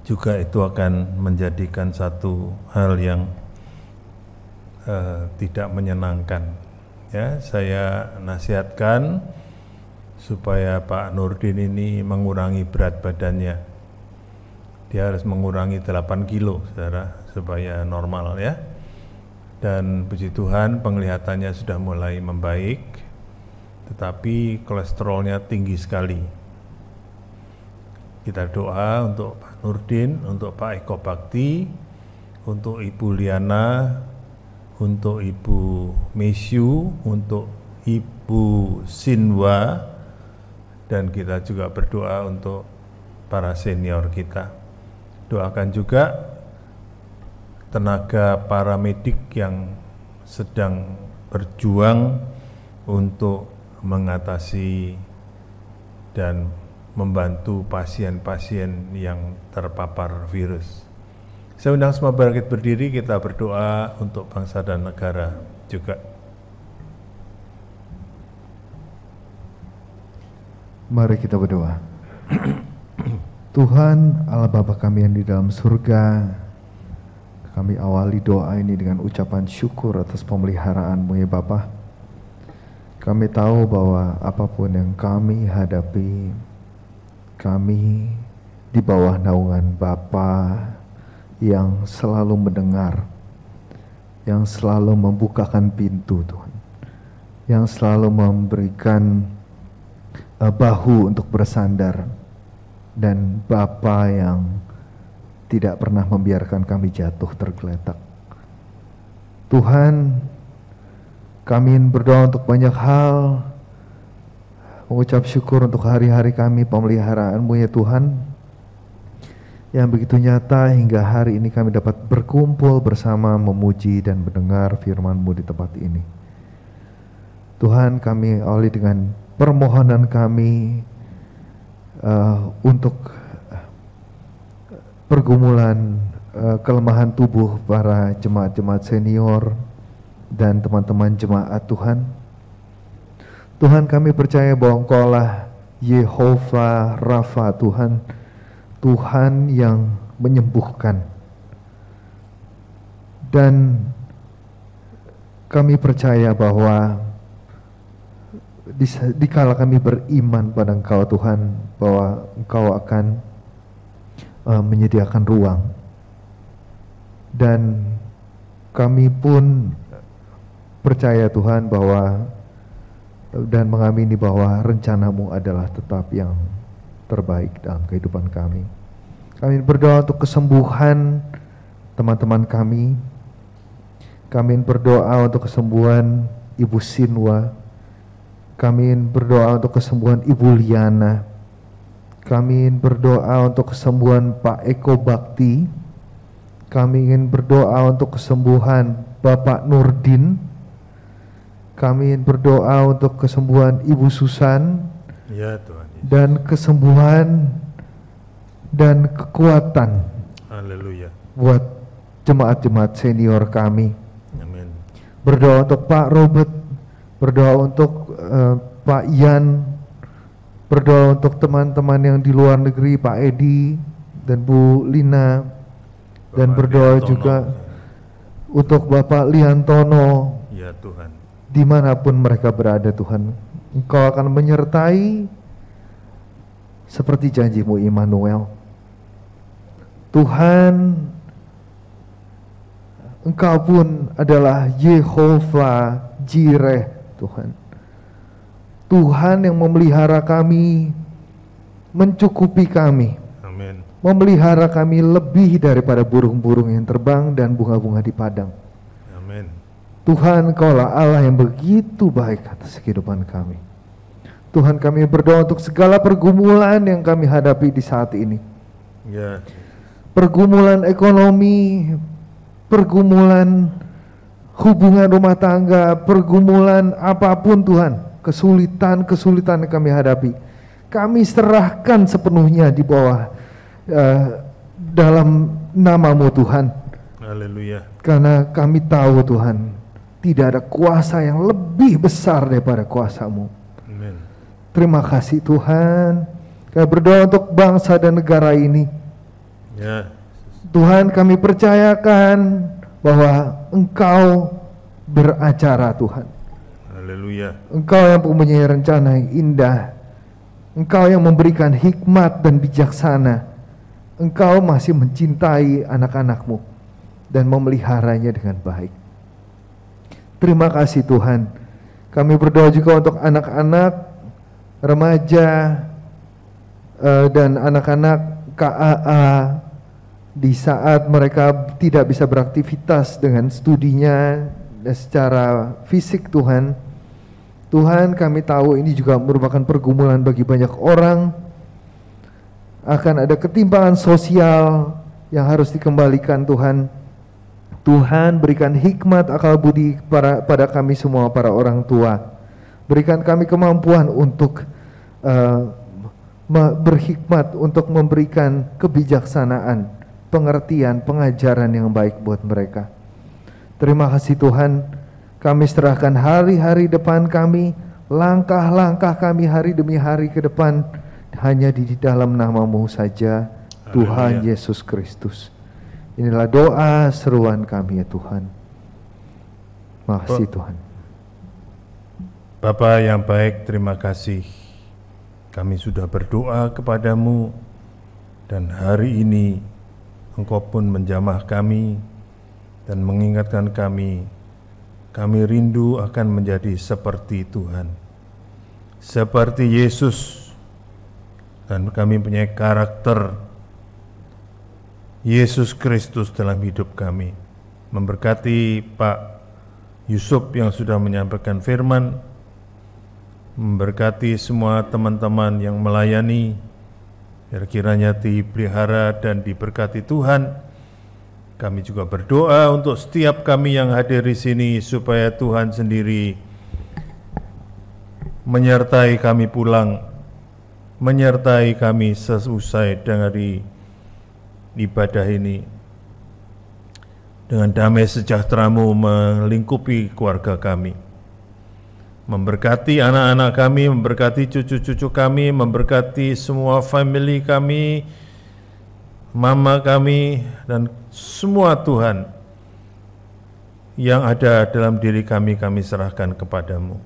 juga itu akan menjadikan satu hal yang tidak menyenangkan. Ya, saya nasihatkan supaya Pak Nurdin ini mengurangi berat badannya. Dia harus mengurangi 8 kilo, saudara, supaya normal ya. Dan puji Tuhan penglihatannya sudah mulai membaik, tetapi kolesterolnya tinggi sekali. Kita doa untuk Pak Nurdin, untuk Pak Eko Bakti, untuk Ibu Liana, untuk Ibu Mesyu, untuk Ibu Sinwa, dan kita juga berdoa untuk para senior kita. Doakan juga tenaga paramedik yang sedang berjuang untuk mengatasi dan membantu pasien-pasien yang terpapar virus. Saya undang semua bangkit berdiri, kita berdoa untuk bangsa dan negara juga. Mari kita berdoa. Tuhan Allah Bapa kami yang di dalam surga, kami awali doa ini dengan ucapan syukur atas pemeliharaan-Mu ya Bapa. Kami tahu bahwa apapun yang kami hadapi, kami di bawah naungan Bapa yang selalu mendengar, yang selalu membukakan pintu Tuhan, yang selalu memberikan bahu untuk bersandar, dan Bapa yang tidak pernah membiarkan kami jatuh tergeletak. Tuhan, kami berdoa untuk banyak hal, mengucap syukur untuk hari-hari kami pemeliharaan-Mu ya Tuhan, yang begitu nyata hingga hari ini kami dapat berkumpul bersama memuji dan mendengar firman-Mu di tempat ini. Tuhan, kami awali dengan permohonan kami untuk pergumulan kelemahan tubuh para jemaat-jemaat senior dan teman-teman jemaat Tuhan. Tuhan, kami percaya bahwa Engkau-lah Yehovah Rafa Tuhan, Tuhan yang menyembuhkan. Dan kami percaya bahwa dikala kami beriman pada Engkau Tuhan, bahwa Engkau akan menyediakan ruang, dan kami pun percaya Tuhan bahwa dan mengamini bahwa rencana-Mu adalah tetap yang terbaik dalam kehidupan kami. Kami berdoa untuk kesembuhan teman-teman kami. Kami berdoa untuk kesembuhan Ibu Sinwa. Kami berdoa untuk kesembuhan Ibu Liana. Kami berdoa untuk kesembuhan Pak Eko Bakti. Kami ingin berdoa untuk kesembuhan Bapak Nurdin. Kami ingin berdoa untuk kesembuhan Ibu Susan. Ya Tuhan Yesus. Dan kesembuhan dan kekuatan Haleluya. buat jemaat-jemaat senior kami. Amin. Berdoa untuk Pak Robert, berdoa untuk Pak Ian, berdoa untuk teman-teman yang di luar negeri, Pak Edi dan Bu Lina, dan Bapak berdoa Liantono. juga untuk Bapak Liantono, Ya Tuhan. dimanapun mereka berada Tuhan. Engkau akan menyertai seperti janji-Mu Immanuel. Tuhan, Engkau pun adalah Yehovah Jireh Tuhan. Tuhan yang memelihara kami, mencukupi kami, Amin. memelihara kami lebih daripada burung-burung yang terbang dan bunga-bunga di padang. Amin. Tuhan, Engkaulah Allah yang begitu baik atas kehidupan kami. Tuhan, kami berdoa untuk segala pergumulan yang kami hadapi di saat ini. Ya. Pergumulan ekonomi, pergumulan hubungan rumah tangga, pergumulan apapun Tuhan, kesulitan-kesulitan yang kami hadapi, kami serahkan sepenuhnya di bawah dalam nama-Mu Tuhan. Haleluya. Karena kami tahu Tuhan, tidak ada kuasa yang lebih besar daripada kuasa-Mu. Amin. Terima kasih Tuhan. Kami berdoa untuk bangsa dan negara ini. Ya. Tuhan, kami percayakan bahwa Engkau beracara Tuhan. Haleluya. Engkau yang mempunyai rencana yang indah. Engkau yang memberikan hikmat dan bijaksana. Engkau masih mencintai anak-anak-Mu dan memeliharanya dengan baik. Terima kasih Tuhan. Kami berdoa juga untuk anak-anak, remaja, dan anak-anak KAA di saat mereka tidak bisa beraktivitas dengan studinya secara fisik Tuhan. Tuhan, kami tahu ini juga merupakan pergumulan bagi banyak orang. Akan ada ketimpangan sosial yang harus dikembalikan Tuhan. Tuhan, berikan hikmat akal budi pada kami semua para orang tua. Berikan kami kemampuan untuk berhikmat, untuk memberikan kebijaksanaan, pengertian, pengajaran yang baik buat mereka. Terima kasih Tuhan, kami serahkan hari-hari depan kami, langkah-langkah kami hari demi hari ke depan, hanya di dalam nama-Mu saja, Tuhan Haleluya. Yesus Kristus. Inilah doa seruan kami ya Tuhan. Makasih Tuhan. Bapa yang baik, terima kasih. Kami sudah berdoa kepadamu, dan hari ini Engkau pun menjamah kami dan mengingatkan kami rindu akan menjadi seperti Tuhan, seperti Yesus, dan kami punya karakter Yesus Kristus dalam hidup kami. Memberkati Pak Yusuf yang sudah menyampaikan firman, memberkati semua teman-teman yang melayani, biar kiranya dipelihara dan diberkati Tuhan. Kami juga berdoa untuk setiap kami yang hadir di sini, supaya Tuhan sendiri menyertai kami pulang, menyertai kami seusai dari ibadah ini. Dengan damai sejahtera-Mu melingkupi keluarga kami. Memberkati anak-anak kami, memberkati cucu-cucu kami, memberkati semua family kami, mama kami, dan semua Tuhan yang ada dalam diri kami, kami serahkan kepadamu.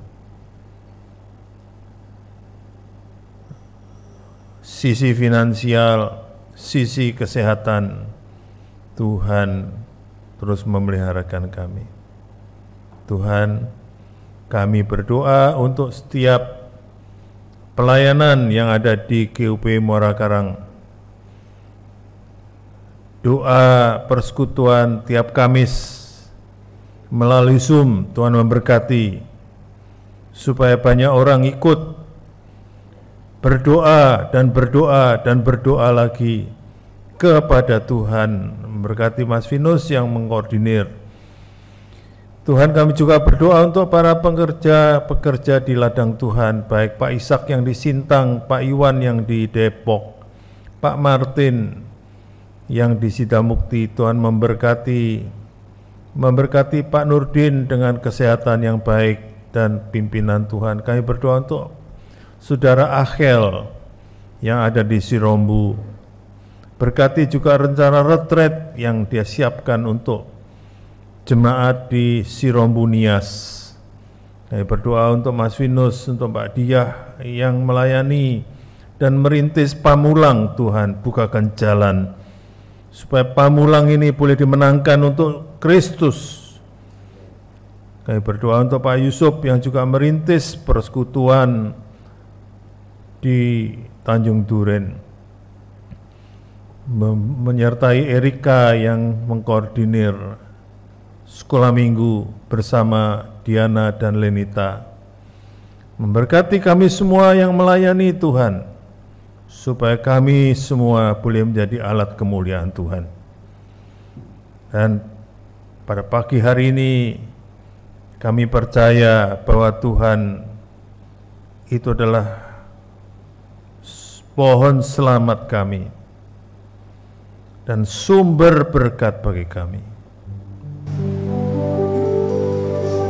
Sisi finansial, sisi kesehatan, Tuhan terus memeliharakan kami. Tuhan, kami berdoa untuk setiap pelayanan yang ada di GUP Muara Karang. Doa persekutuan tiap Kamis melalui Zoom, Tuhan memberkati, supaya banyak orang ikut berdoa dan berdoa dan berdoa lagi kepada Tuhan, memberkati Mas Vinus yang mengkoordinir. Tuhan, kami juga berdoa untuk para pekerja di ladang Tuhan, baik Pak Ishak yang di Sintang, Pak Iwan yang di Depok, Pak Martin yang di Sidamukti. Tuhan memberkati Pak Nurdin dengan kesehatan yang baik dan pimpinan Tuhan. Kami berdoa untuk Saudara Akhel yang ada di Sirombu. Berkati juga rencana retret yang dia siapkan untuk jemaat di Sirombu Nias. Kami berdoa untuk Mas Vinus, untuk Mbak Diah yang melayani dan merintis Pamulang. Tuhan, bukakan jalan supaya Pamulang ini boleh dimenangkan untuk Kristus. Kami berdoa untuk Pak Yusuf yang juga merintis persekutuan di Tanjung Duren, menyertai Erika yang mengkoordinir sekolah minggu bersama Diana dan Lenita. Memberkati kami semua yang melayani Tuhan, supaya kami semua boleh menjadi alat kemuliaan Tuhan. Dan pada pagi hari ini kami percaya bahwa Tuhan itu adalah pohon selamat kami dan sumber berkat bagi kami.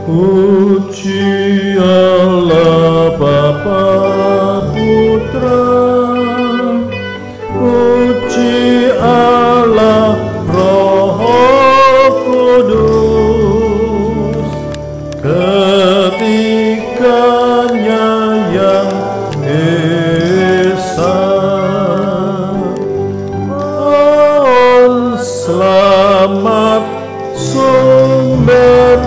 Puji Allah Bapa Putra, puji Allah Roh Kudus, ketiganya yang esa. Selamat sumber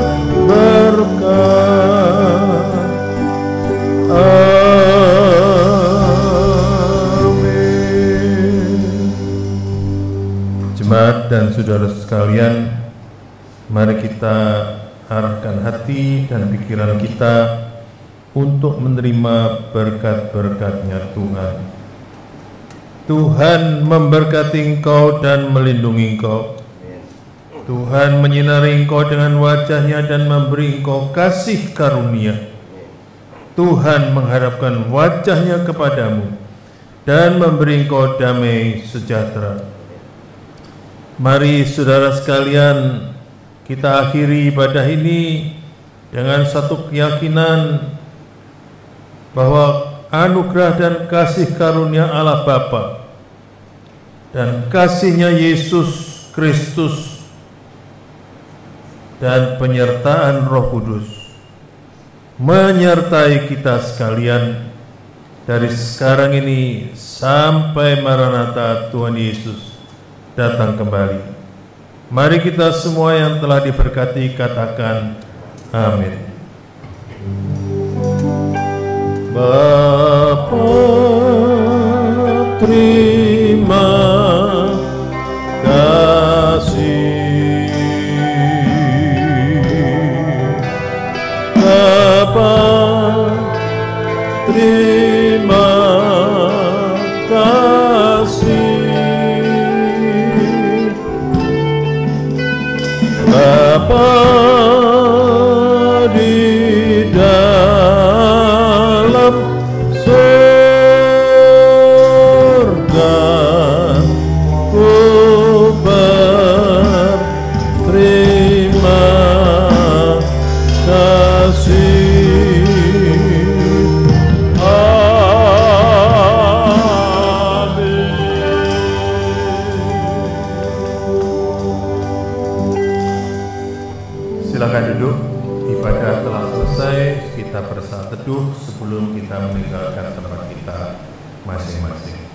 berkat. Amin. Jemaat dan saudara sekalian, mari kita arahkan hati dan pikiran kita untuk menerima berkat-berkat-Nya Tuhan. Tuhan memberkati engkau dan melindungi engkau. Tuhan menyinari engkau dengan wajah-Nya dan memberi engkau kasih karunia. Tuhan mengharapkan wajah-Nya kepadamu dan memberi engkau damai sejahtera. Mari saudara sekalian, kita akhiri ibadah ini dengan satu keyakinan bahwa anugerah dan kasih karunia Allah Bapa dan kasih-Nya Yesus Kristus dan penyertaan Roh Kudus menyertai kita sekalian dari sekarang ini sampai Maranatha Tuhan Yesus datang kembali. Mari kita semua yang telah diberkati katakan amin. Bapa, terima kasih. Bapa, terima kasih. Bapa di dalam surga, ku berterima kasih. Silakan duduk. Ibadah telah selesai. Kita bersaat teduh sebelum kita meninggalkan tempat kita masing-masing.